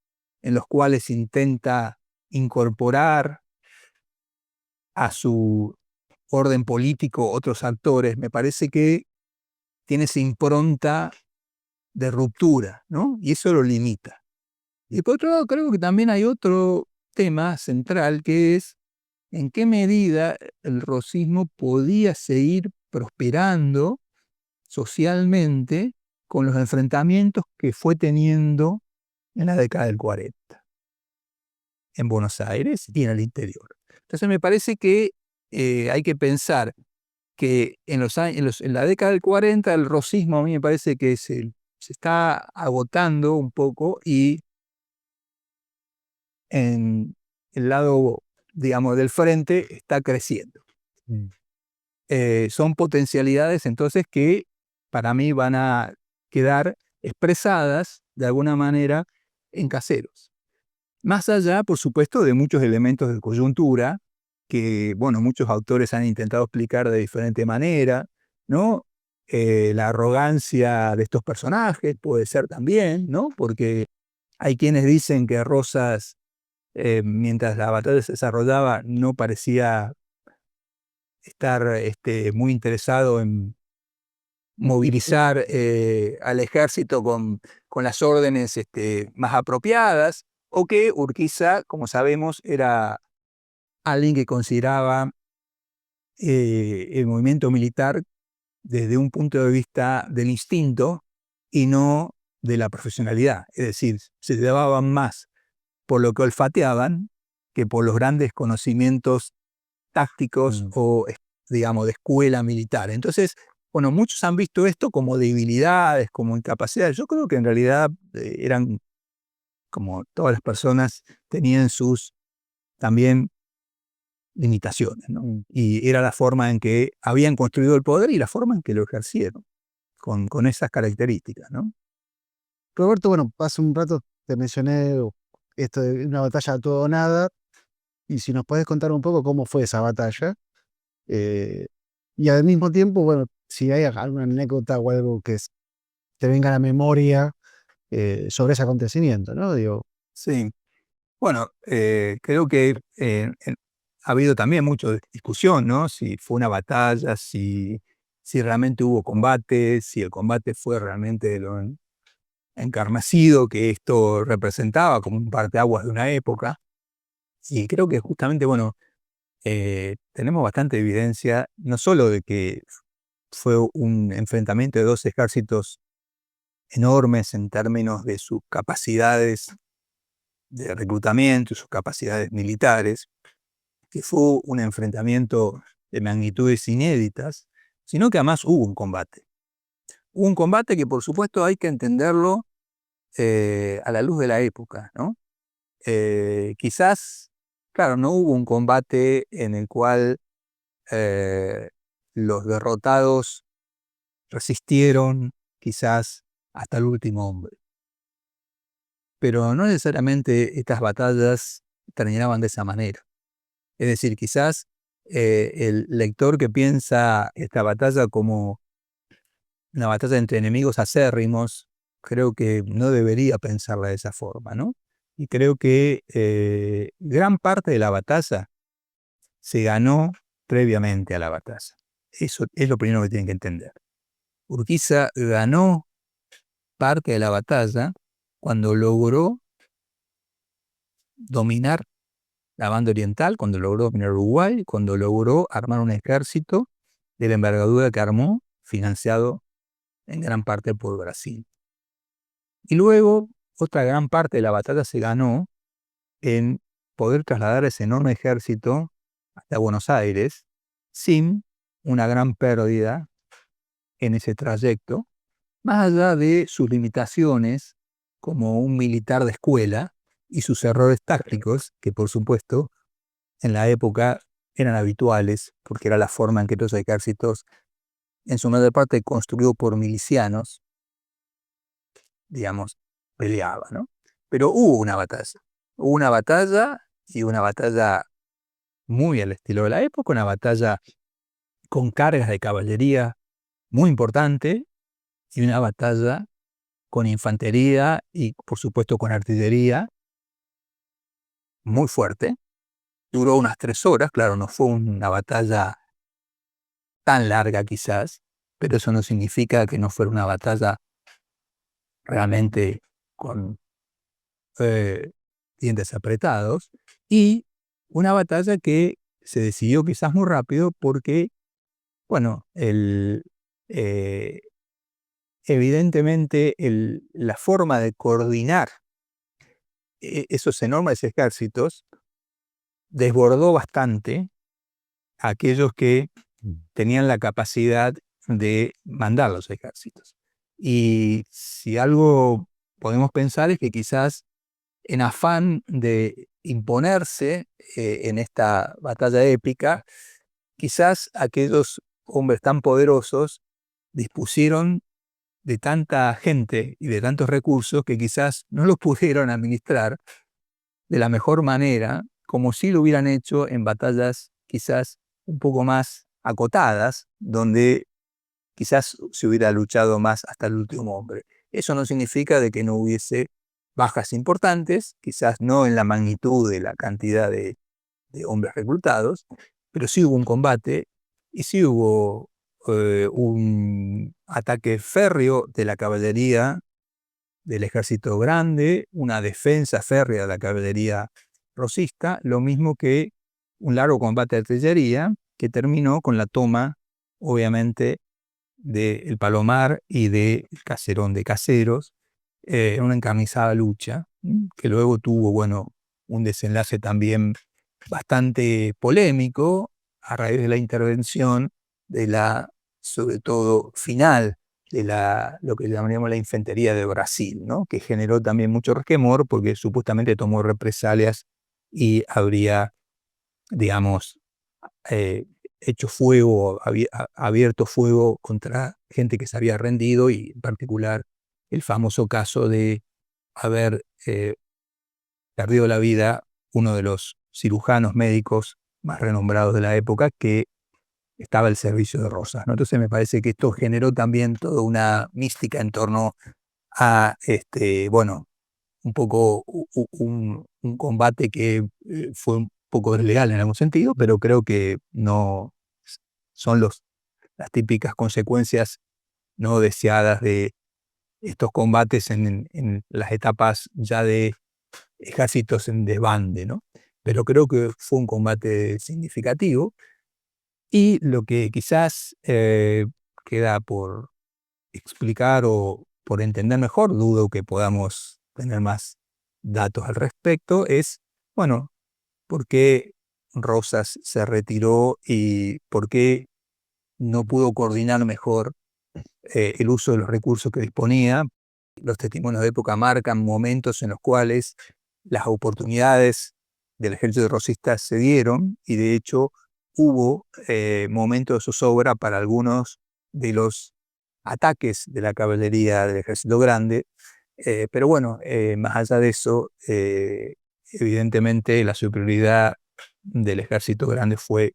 en los cuales intenta incorporar a su orden político otros actores. Me parece que tiene esa impronta de ruptura, ¿no? Y eso lo limita. Y por otro lado, creo que también hay otro tema central, que es en qué medida el rosismo podía seguir prosperando socialmente con los enfrentamientos que fue teniendo en la década del 40, en Buenos Aires y en el interior. Entonces me parece que hay que pensar que en la década del 40 el rosismo a mí me parece que se está agotando un poco y en el lado, digamos, del frente está creciendo. Son potencialidades entonces que para mí van a quedar expresadas de alguna manera en Caseros. Más allá, por supuesto, de muchos elementos de coyuntura que, bueno, muchos autores han intentado explicar de diferente manera, ¿no? La arrogancia de estos personajes puede ser también, ¿no? Porque hay quienes dicen que Rosas, mientras la batalla se desarrollaba, no parecía estar muy interesado en movilizar al ejército con las órdenes más apropiadas, o que Urquiza, como sabemos, era alguien que consideraba el movimiento militar desde un punto de vista del instinto y no de la profesionalidad. Es decir, se llevaban más por lo que olfateaban que por los grandes conocimientos tácticos o, digamos, de escuela militar. Entonces, bueno, muchos han visto esto como debilidades, como incapacidades. Yo creo que en realidad eran, como todas las personas, tenían sus también limitaciones, ¿no? Y era la forma en que habían construido el poder y la forma en que lo ejercieron, con esas características, ¿no? Roberto, bueno, hace un rato te mencioné esto de una batalla a todo o nada, y si nos puedes contar un poco cómo fue esa batalla, eh, y al mismo tiempo, bueno, si hay alguna anécdota o algo que te venga a la memoria sobre ese acontecimiento, ¿no? Digo, Sí. Bueno, creo que ha habido también mucha discusión, ¿no? Si fue una batalla, si realmente hubo combate, si el combate fue realmente lo encarnacido que esto representaba como un parteaguas de una época. Y creo que justamente, bueno, tenemos bastante evidencia, no solo de que fue un enfrentamiento de dos ejércitos enormes en términos de sus capacidades de reclutamiento y sus capacidades militares, que fue un enfrentamiento de magnitudes inéditas, sino que además hubo un combate. Hubo un combate que por supuesto hay que entenderlo a la luz de la época, ¿no? Quizás, claro, no hubo un combate en el cual los derrotados resistieron quizás hasta el último hombre. pero no necesariamente estas batallas terminaban de esa manera. Es decir, quizás el lector que piensa esta batalla como una batalla entre enemigos acérrimos, creo que no debería pensarla de esa forma, ¿no? Y creo que gran parte de la batalla se ganó previamente a la batalla. Eso es lo primero que tienen que entender. Urquiza ganó parte de la batalla cuando logró dominar la banda oriental, cuando logró dominar Uruguay, cuando logró armar un ejército de la envergadura que armó, financiado en gran parte por Brasil. Y luego, otra gran parte de la batalla se ganó en poder trasladar ese enorme ejército hasta Buenos Aires sin una gran pérdida en ese trayecto, más allá de sus limitaciones como un militar de escuela y sus errores tácticos, que por supuesto en la época eran habituales, porque era la forma en que los ejércitos, en su mayor parte construidos por milicianos, digamos, peleaban, ¿no? Pero hubo una batalla y una batalla muy al estilo de la época, una batalla con cargas de caballería muy importante y una batalla con infantería y por supuesto con artillería muy fuerte. Duró unas 3 horas, claro, no fue una batalla tan larga quizás, pero eso no significa que no fuera una batalla realmente con eh, dientes apretados, y una batalla que se decidió quizás muy rápido porque, bueno, eh, evidentemente la forma de coordinar esos enormes ejércitos desbordó bastante a aquellos que tenían la capacidad de mandar los ejércitos. Y si algo podemos pensar es que quizás en afán de imponerse en esta batalla épica, quizás aquellos hombres tan poderosos dispusieron de tanta gente y de tantos recursos que quizás no los pudieron administrar de la mejor manera, como si lo hubieran hecho en batallas quizás un poco más acotadas, donde quizás se hubiera luchado más hasta el último hombre. Eso no significa de que no hubiese bajas importantes, quizás no en la magnitud de la cantidad de hombres reclutados, pero sí hubo un combate y sí hubo un ataque férreo de la caballería del ejército grande, una defensa férrea de la caballería rosista, lo mismo que un largo combate de artillería que terminó con la toma, obviamente, del Palomar y del Caserón de Caseros, una encarnizada lucha, que luego tuvo, bueno, un desenlace también bastante polémico a raíz de la intervención de la, sobre todo, final de lo que llamaríamos la infantería de Brasil, ¿no? Que generó también mucho resquemor porque supuestamente tomó represalias y habría, digamos, eh, hecho fuego, abierto fuego contra gente que se había rendido, y en particular el famoso caso de haber perdido la vida uno de los cirujanos médicos más renombrados de la época, que estaba al servicio de Rosas, ¿no? Entonces me parece que esto generó también toda una mística en torno a, bueno, un poco un combate que fue un poco desleal en algún sentido, pero creo que no son las típicas consecuencias no deseadas de estos combates en las etapas ya de ejércitos en desbande, ¿no? Pero creo que fue un combate significativo, y lo que quizás queda por explicar o por entender mejor, dudo que podamos tener más datos al respecto, es, bueno, por qué Rosas se retiró y por qué no pudo coordinar mejor el uso de los recursos que disponía. Los testimonios de época marcan momentos en los cuales las oportunidades del ejército rosista se dieron, y de hecho hubo momentos de zozobra para algunos de los ataques de la caballería del ejército grande, Pero bueno, más allá de eso, evidentemente la superioridad del ejército grande fue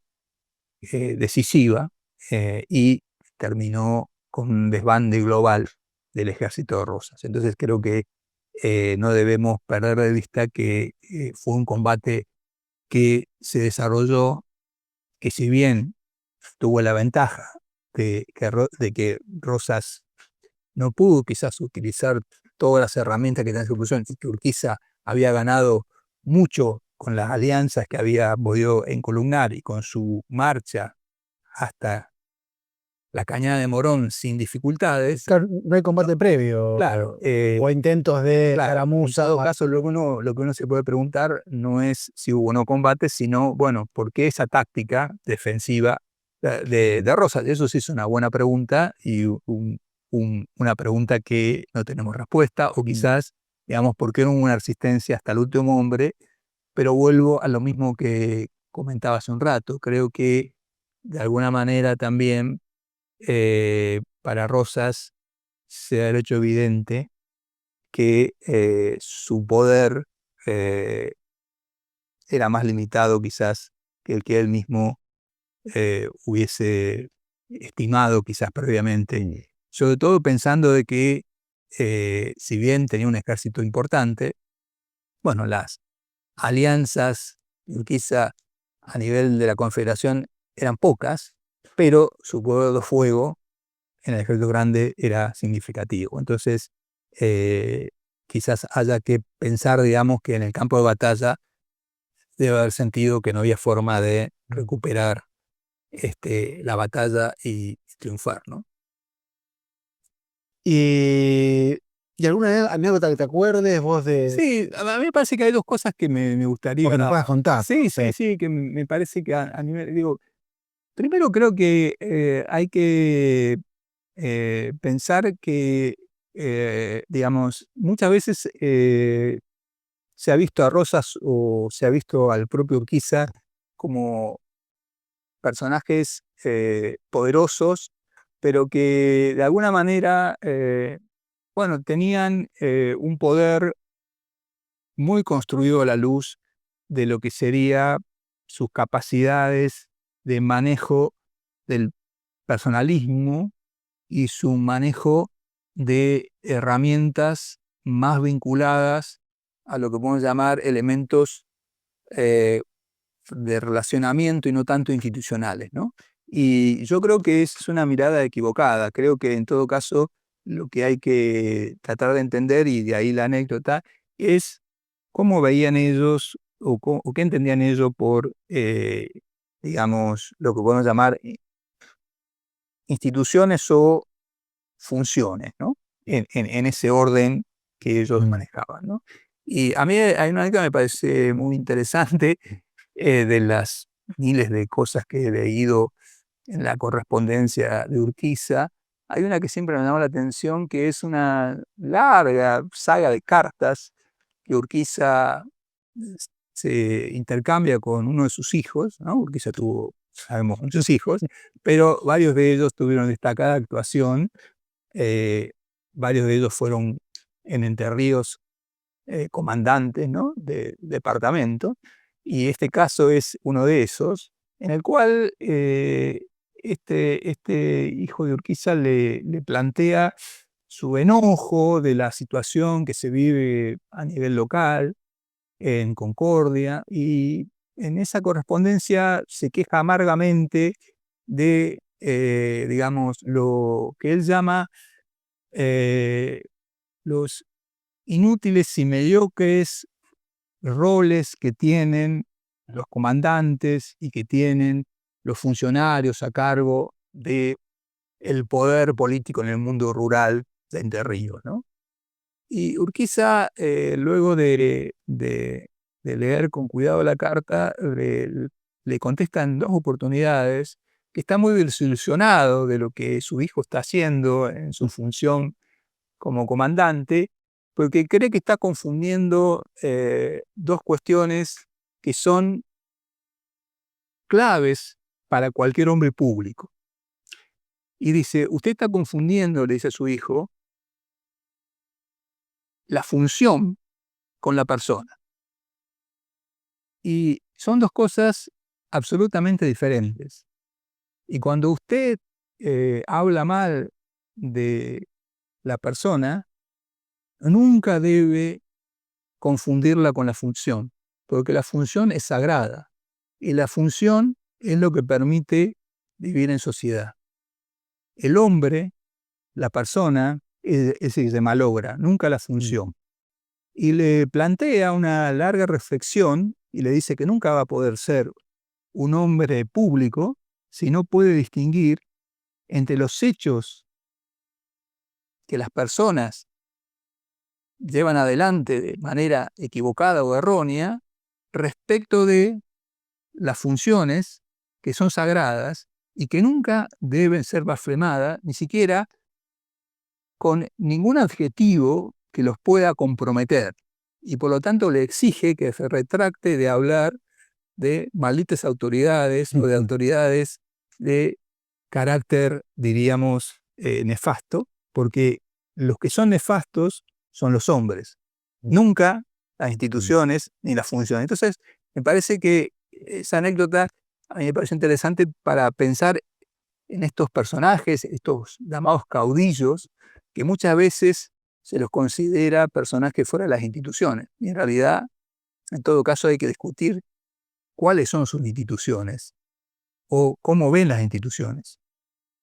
decisiva y terminó con un desbande global del ejército de Rosas. Entonces creo que no debemos perder de vista que fue un combate que se desarrolló, que si bien tuvo la ventaja de que Rosas no pudo quizás utilizar todas las herramientas que tenía a su disposición, y que Urquiza había ganado mucho con las alianzas que había podido encolumnar y con su marcha hasta la Cañada de Morón sin dificultades. Claro, no hay combate previo. Claro, O intentos de claro, en escaramuza. todo caso lo que uno se puede preguntar no es si hubo o no combate, sino, bueno, ¿por qué esa táctica defensiva de Rosas? Eso sí es una buena pregunta y una pregunta que no tenemos respuesta, o quizás, digamos, ¿por qué no hubo una resistencia hasta el último hombre? Pero vuelvo a lo mismo que comentaba hace un rato. Creo que de alguna manera también para Rosas se ha hecho evidente que su poder eh, era más limitado quizás que el que él mismo hubiese estimado quizás previamente. Sobre todo pensando de que si bien tenía un ejército importante, bueno, las alianzas quizá a nivel de la Confederación eran pocas, pero su poder de fuego en el ejército grande era significativo. Entonces, eh, quizás haya que pensar, digamos, que en el campo de batalla debe haber sentido que no había forma de recuperar la batalla y triunfar, ¿no? Y alguna anécdota que te acuerdes vos de. Sí, a mí me parece que hay dos cosas que me gustaría. O que nos puedas contar. Sí, sí, sí, que me parece que a nivel, digo, primero creo que hay que pensar que, digamos, muchas veces se ha visto a Rosas o se ha visto al propio Urquiza como personajes poderosos, pero que de alguna manera, bueno, tenían un poder muy construido a la luz de lo que sería sus capacidades de manejo del personalismo y su manejo de herramientas más vinculadas a lo que podemos llamar elementos eh, de relacionamiento y no tanto institucionales, ¿no? Y yo creo que es una mirada equivocada. Creo que en todo caso lo que hay que tratar de entender, y de ahí la anécdota, es cómo veían ellos o qué entendían ellos por, digamos, lo que podemos llamar instituciones o funciones, ¿no? En ese orden que ellos manejaban, ¿no? Y a mí hay una anécdota que me parece muy interesante, de las miles de cosas que he leído en la correspondencia de Urquiza. Hay una que siempre me llamó la atención, que es una larga saga de cartas que Urquiza se intercambia con uno de sus hijos, ¿no? Urquiza tuvo, sabemos, muchos hijos, pero varios de ellos tuvieron destacada actuación. eh, Varios de ellos fueron en Entre Ríos comandantes, ¿no? De departamento, y este caso es uno de esos, en el cual este hijo de Urquiza le plantea su enojo de la situación que se vive a nivel local, en Concordia, y en esa correspondencia se queja amargamente de, digamos, lo que él llama los inútiles y mediocres roles que tienen los comandantes y que tienen los funcionarios a cargo de el poder político en el mundo rural de Entre Ríos, ¿no? Y Urquiza, luego de leer con cuidado la carta, le contesta en dos oportunidades que está muy desilusionado de lo que su hijo está haciendo en su función como comandante, porque cree que está confundiendo dos cuestiones que son claves para cualquier hombre público. Y dice, usted está confundiendo, le dice a su hijo, la función con la persona. Y son dos cosas absolutamente diferentes. Y cuando usted habla mal de la persona, nunca debe confundirla con la función, porque la función es sagrada y la función es lo que permite vivir en sociedad. El hombre, la persona, es el que se malogra, nunca la función. Y le plantea una larga reflexión y le dice que nunca va a poder ser un hombre público si no puede distinguir entre los hechos que las personas llevan adelante de manera equivocada o errónea respecto de las funciones que son sagradas y que nunca deben ser blasfemadas, ni siquiera con ningún adjetivo que los pueda comprometer. Y por lo tanto le exige que se retracte de hablar de malditas autoridades o de autoridades de carácter, diríamos, nefasto, porque los que son nefastos son los hombres, nunca las instituciones ni las funciones. Entonces, me parece que esa anécdota a mí me parece interesante para pensar en estos personajes, estos llamados caudillos, que muchas veces se los considera personajes fuera de las instituciones. Y en realidad, en todo caso, hay que discutir cuáles son sus instituciones o cómo ven las instituciones.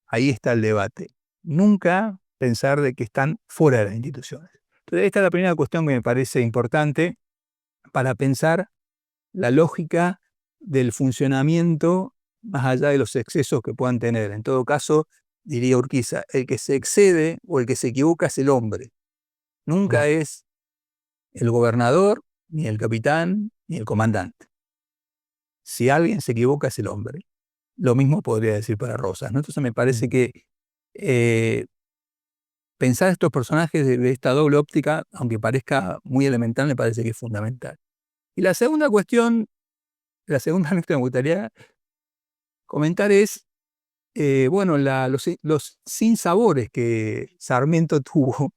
Ahí está el debate. Nunca pensar de que están fuera de las instituciones. Entonces, esta es la primera cuestión que me parece importante para pensar la lógica del funcionamiento más allá de los excesos que puedan tener. En todo caso, diría Urquiza, el que se excede o el que se equivoca es el hombre. Nunca es el gobernador, ni el capitán, ni el comandante. Si alguien se equivoca es el hombre. Lo mismo podría decir para Rosas, ¿no? Entonces me parece que pensar estos personajes de esta doble óptica, aunque parezca muy elemental, me parece que es fundamental. Y la segunda cuestión, la segunda anécdota que me gustaría comentar es, bueno, los sinsabores que Sarmiento tuvo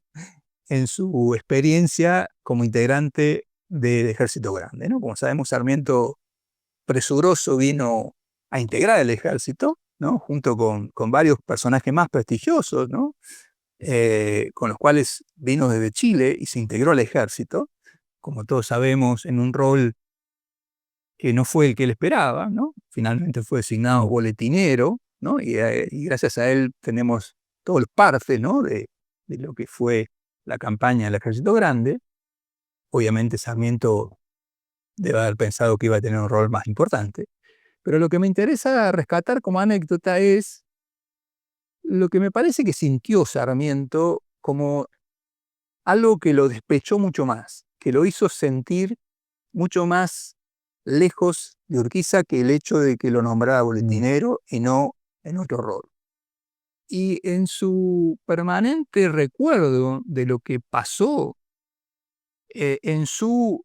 en su experiencia como integrante del Ejército Grande, ¿no? Como sabemos, Sarmiento presuroso vino a integrar el ejército, ¿no? Junto con varios personajes más prestigiosos, ¿no? Con los cuales vino desde Chile y se integró al ejército, como todos sabemos, en un rol que no fue el que él esperaba, ¿no? Finalmente fue designado boletinero, ¿no? Y gracias a él tenemos todo el parte, ¿no? De lo que fue la campaña del Ejército Grande. Obviamente Sarmiento debe haber pensado que iba a tener un rol más importante. Pero lo que me interesa rescatar como anécdota es lo que me parece que sintió Sarmiento como algo que lo despechó mucho más, que lo hizo sentir mucho más lejos de Urquiza que el hecho de que lo nombrara boletinero y no en otro rol. Y en su permanente recuerdo de lo que pasó, en su,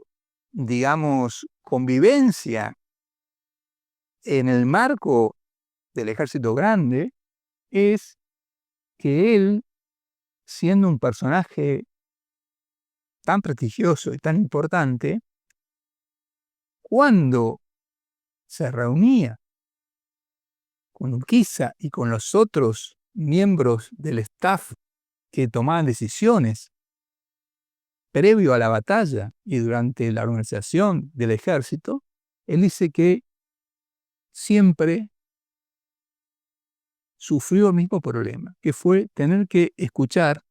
digamos, convivencia en el marco del Ejército Grande, es que él, siendo un personaje tan prestigioso y tan importante, cuando se reunía con Urquiza y con los otros miembros del staff que tomaban decisiones previo a la batalla y durante la organización del ejército, él dice que siempre sufrió el mismo problema, que fue tener que escuchar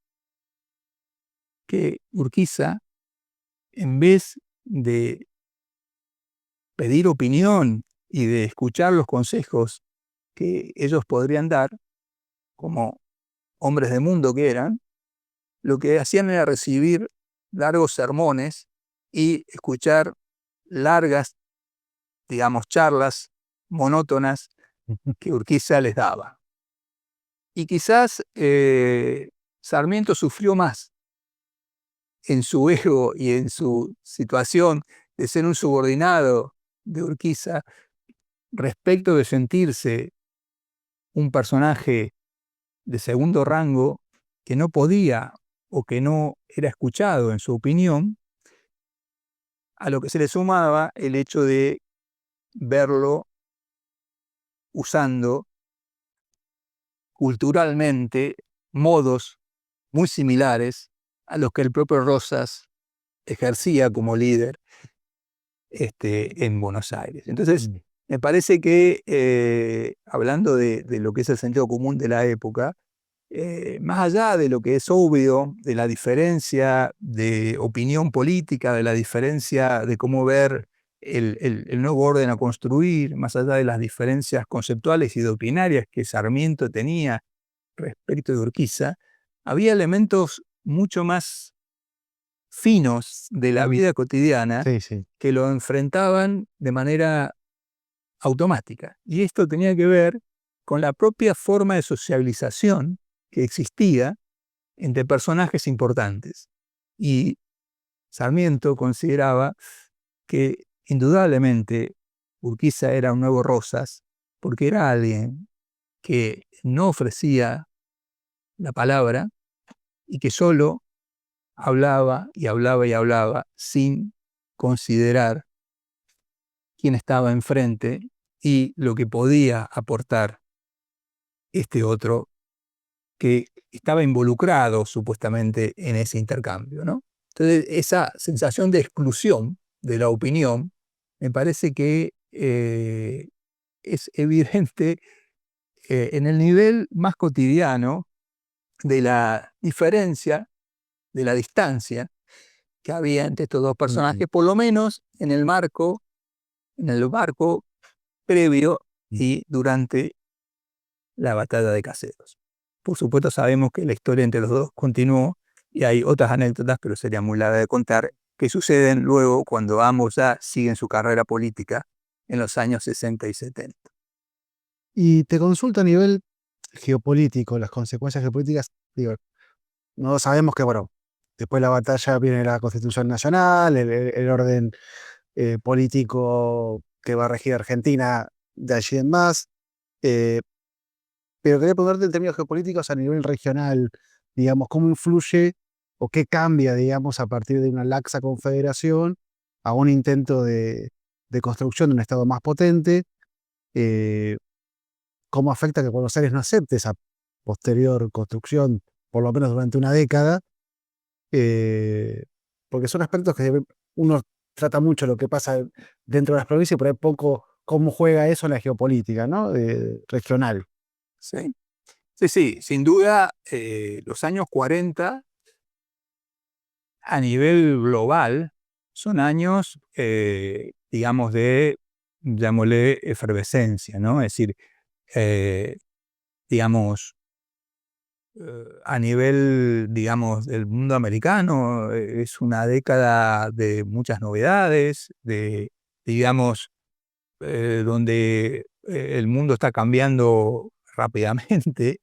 que Urquiza, en vez de pedir opinión y de escuchar los consejos que ellos podrían dar, como hombres de mundo que eran, lo que hacían era recibir largos sermones y escuchar largas, digamos, charlas monótonas que Urquiza les daba. Y quizás Sarmiento sufrió más en su ego y en su situación de ser un subordinado de Urquiza respecto de sentirse un personaje de segundo rango que no podía o que no era escuchado en su opinión, a lo que se le sumaba el hecho de verlo usando culturalmente modos muy similares a los que el propio Rosas ejercía como líder en Buenos Aires. Entonces, me parece que hablando de lo que es el sentido común de la época, más allá de lo que es obvio, de la diferencia de opinión política, de la diferencia de cómo ver el nuevo orden a construir, más allá de las diferencias conceptuales y doctrinarias que Sarmiento tenía respecto de Urquiza, había elementos mucho más finos de la vida cotidiana Sí, sí. que lo enfrentaban de manera automática. Y esto tenía que ver con la propia forma de sociabilización que existía entre personajes importantes. Y Sarmiento consideraba que indudablemente Urquiza era un nuevo Rosas, porque era alguien que no ofrecía la palabra y que solo hablaba y hablaba y hablaba sin considerar quién estaba enfrente y lo que podía aportar este otro que estaba involucrado supuestamente en ese intercambio, ¿no? Entonces, esa sensación de exclusión de la opinión me parece que es evidente en el nivel más cotidiano de la diferencia, de la distancia que había entre estos dos personajes, por lo menos en el marco previo y durante la batalla de Caseros. Por supuesto sabemos que la historia entre los dos continuó y hay otras anécdotas, pero sería muy larga de contar, que suceden luego cuando ambos ya siguen su carrera política en los años 60 y 70. Y te consulto a nivel geopolítico, las consecuencias geopolíticas, digo, no sabemos que, bueno, después de la batalla viene la Constitución Nacional, el orden político que va a regir Argentina de allí en más, eh, pero quería preguntarte en términos geopolíticos a nivel regional, digamos, cómo influye o qué cambia, digamos, a partir de una laxa confederación a un intento de construcción de un Estado más potente, eh, cómo afecta que Buenos Aires no acepte esa posterior construcción, por lo menos durante una década, eh, porque son aspectos que uno trata mucho lo que pasa dentro de las provincias, pero hay poco cómo juega eso en la geopolítica, ¿no? Regional. Sí, sí, sí, sin duda los años 40 a nivel global son años, digamos, de, llamémosle, efervescencia, ¿no? Es decir, eh, digamos, a nivel, digamos, del mundo americano, es una década de muchas novedades, de, digamos, donde el mundo está cambiando rápidamente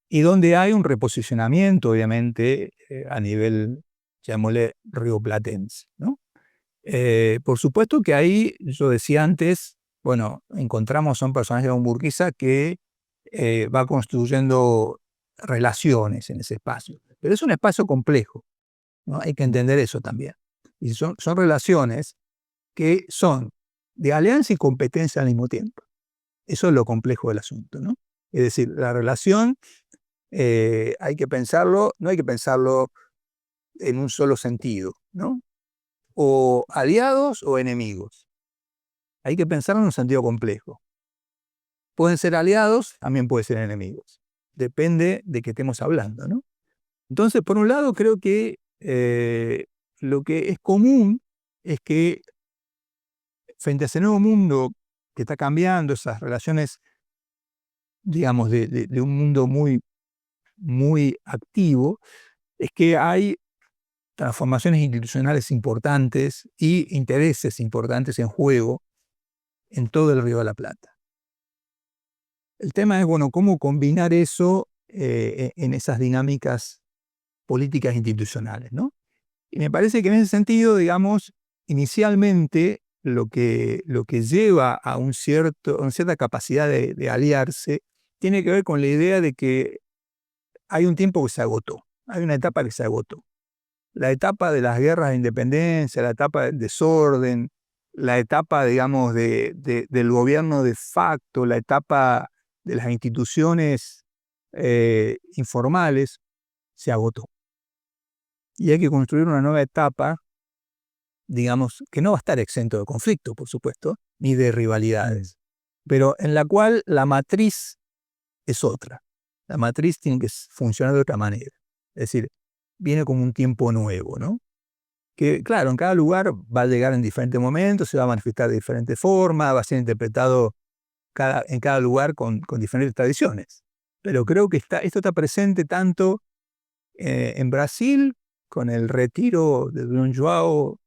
y donde hay un reposicionamiento, obviamente, a nivel, llamémosle, rioplatense, ¿no? Por supuesto que ahí, yo decía antes, bueno, encontramos a un personaje de Urquiza que va construyendo relaciones en ese espacio, pero es un espacio complejo, ¿no? Hay que entender eso también. Y son relaciones que son de alianza y competencia al mismo tiempo. Eso es lo complejo del asunto, ¿no? Es decir, la relación hay que pensarlo, no hay que pensarlo en un solo sentido, ¿no? O aliados o enemigos. Hay que pensarlo en un sentido complejo. Pueden ser aliados, también pueden ser enemigos. Depende de qué estemos hablando, ¿no? Entonces, por un lado, creo que lo que es común es que frente a ese nuevo mundo que está cambiando, esas relaciones, digamos, de un mundo muy, muy activo, es que hay transformaciones institucionales importantes y intereses importantes en juego en todo el Río de la Plata. El tema es, bueno, cómo combinar eso en esas dinámicas políticas institucionales, ¿no? Y me parece que en ese sentido, digamos, inicialmente lo que lleva a una cierta capacidad de aliarse tiene que ver con la idea de que hay un tiempo que se agotó. hay una etapa que se agotó. La etapa de las guerras de independencia, la etapa del desorden, la etapa, digamos, del gobierno de facto, la etapa de las instituciones informales, se agotó. Y hay que construir una nueva etapa, digamos, que no va a estar exento de conflicto, por supuesto, ni de rivalidades, pero en la cual la matriz es otra. La matriz tiene que funcionar de otra manera. Es decir, viene como un tiempo nuevo, ¿no? Que, claro, en cada lugar va a llegar en diferentes momentos, se va a manifestar de diferentes formas, va a ser interpretado en cada lugar con diferentes tradiciones. Pero creo que esto está presente tanto en Brasil, con el retiro de Don João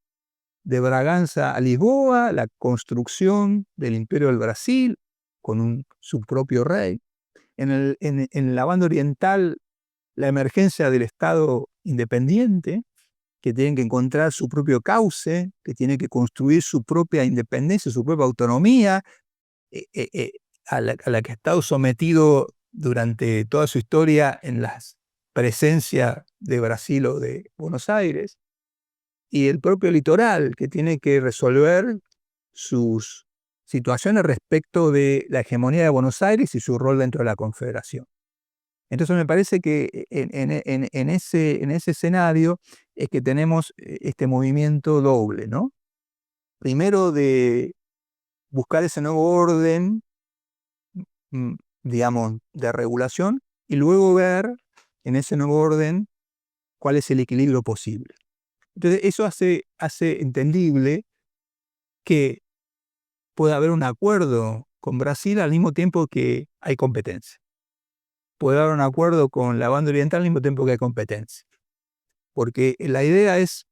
de Braganza a Lisboa, la construcción del Imperio del Brasil, con su propio rey. En la banda oriental, la emergencia del Estado independiente, que tienen que encontrar su propio cauce, que tiene que construir su propia independencia, su propia autonomía, a la que ha estado sometido durante toda su historia en la presencia de Brasil o de Buenos Aires, y el propio litoral, que tiene que resolver sus situaciones respecto de la hegemonía de Buenos Aires y su rol dentro de la Confederación. Entonces me parece que en ese escenario es que tenemos este movimiento doble, ¿no? Primero de buscar ese nuevo orden, digamos, de regulación, y luego ver en ese nuevo orden cuál es el equilibrio posible. Entonces eso hace entendible que puede haber un acuerdo con Brasil al mismo tiempo que hay competencia. Puede haber un acuerdo con la banda oriental al mismo tiempo que hay competencia. Porque la idea es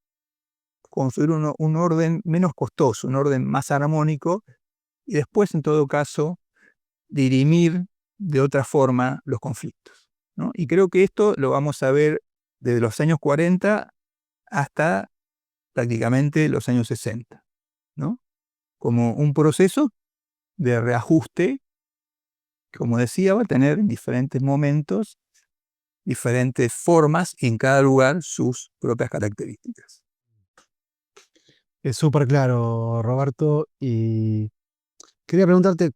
construir un orden menos costoso, un orden más armónico, y después, en todo caso, dirimir de otra forma los conflictos, ¿no? Y creo que esto lo vamos a ver desde los años 40 hasta prácticamente los años 60, ¿no? Como un proceso de reajuste, como decía, va a tener en diferentes momentos, diferentes formas, y en cada lugar sus propias características. Es súper claro, Roberto, y quería preguntarte,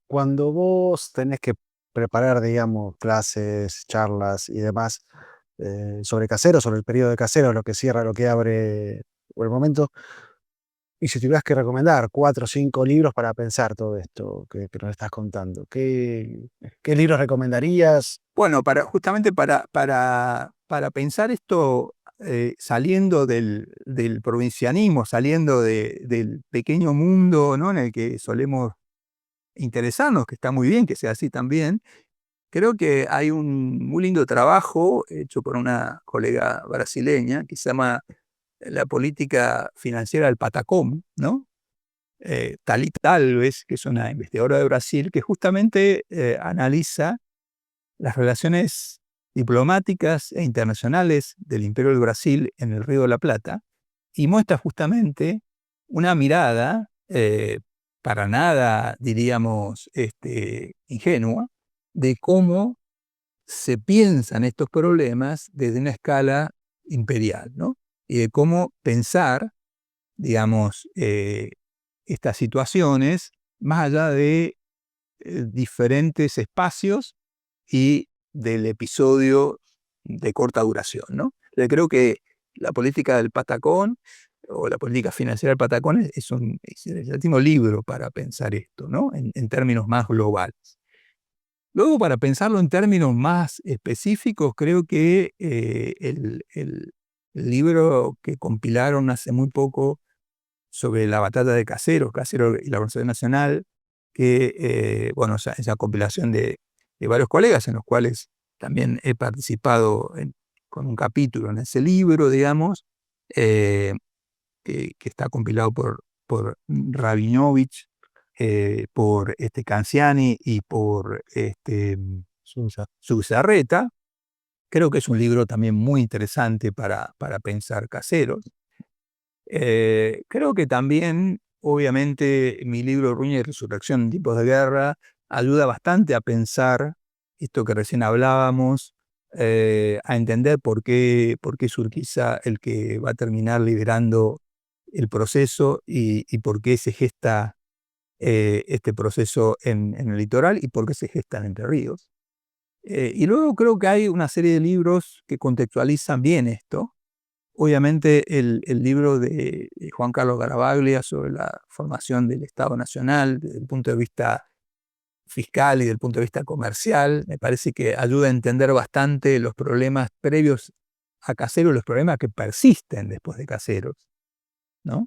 cuando vos tenés que preparar, digamos, clases, charlas y demás sobre Caseros, sobre el periodo de Caseros, lo que cierra, lo que abre por el momento, y si tuvieras que recomendar 4 o 5 libros para pensar todo esto que nos estás contando, ¿qué libros recomendarías? Bueno, justamente para pensar esto, saliendo del provincianismo, saliendo del pequeño mundo, ¿no?, en el que solemos interesarnos, que está muy bien que sea así también, creo que hay un muy lindo trabajo hecho por una colega brasileña que se llama La política financiera del Patacón, ¿no? Thalita Alves, que es una investigadora de Brasil, que justamente analiza las relaciones diplomáticas e internacionales del Imperio del Brasil en el Río de la Plata, y muestra justamente una mirada para nada, diríamos, ingenua, de cómo se piensan estos problemas desde una escala imperial, ¿no? Y de cómo pensar, digamos, estas situaciones más allá de diferentes espacios y del episodio de corta duración, ¿no? Yo creo que la política del Patacón o la política financiera del Patacón es el último libro para pensar esto, ¿no? En términos más globales. Luego, para pensarlo en términos más específicos, creo que el libro que compilaron hace muy poco sobre la batalla de Caseros y la Organización Nacional, que, bueno, esa compilación de varios colegas en los cuales también he participado con un capítulo en ese libro, digamos, que está compilado por Rabinovich, por Canciani y por Zubizarreta. Creo que es un libro también muy interesante para pensar Caseros. Creo que también, obviamente, mi libro Ruña y Resurrección en tiempos de guerra ayuda bastante a pensar esto que recién hablábamos a entender por qué es Urquiza el que va a terminar liderando el proceso y por qué se gesta este proceso en el litoral y por qué se gesta en Entre Ríos. Y luego creo que hay una serie de libros que contextualizan bien esto. Obviamente el libro de Juan Carlos Garavaglia sobre la formación del Estado Nacional desde el punto de vista fiscal y del punto de vista comercial, me parece que ayuda a entender bastante los problemas previos a Caseros, los problemas que persisten después de Caseros, ¿no?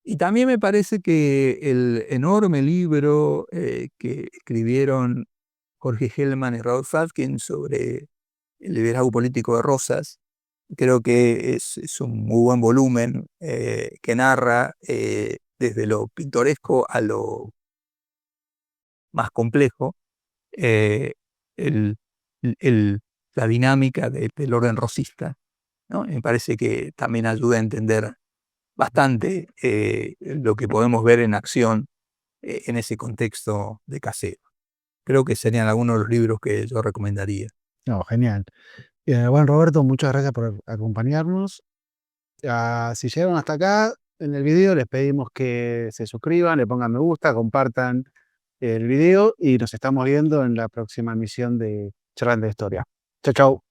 Y también me parece que el enorme libro que escribieron Jorge Hellman y Raúl Falkin sobre el liderazgo político de Rosas, creo que es un muy buen volumen que narra desde lo pintoresco a lo más complejo eh, el, el- la dinámica del orden rosista, ¿no? Me parece que también ayuda a entender bastante lo que podemos ver en acción en ese contexto de Casero. Creo que serían algunos de los libros que yo recomendaría. No, genial. Bueno, Roberto, muchas gracias por acompañarnos. Si llegaron hasta acá en el video, les pedimos que se suscriban, le pongan me gusta, compartan el video y nos estamos viendo en la próxima emisión de Charlando de Historia. Chau, chau.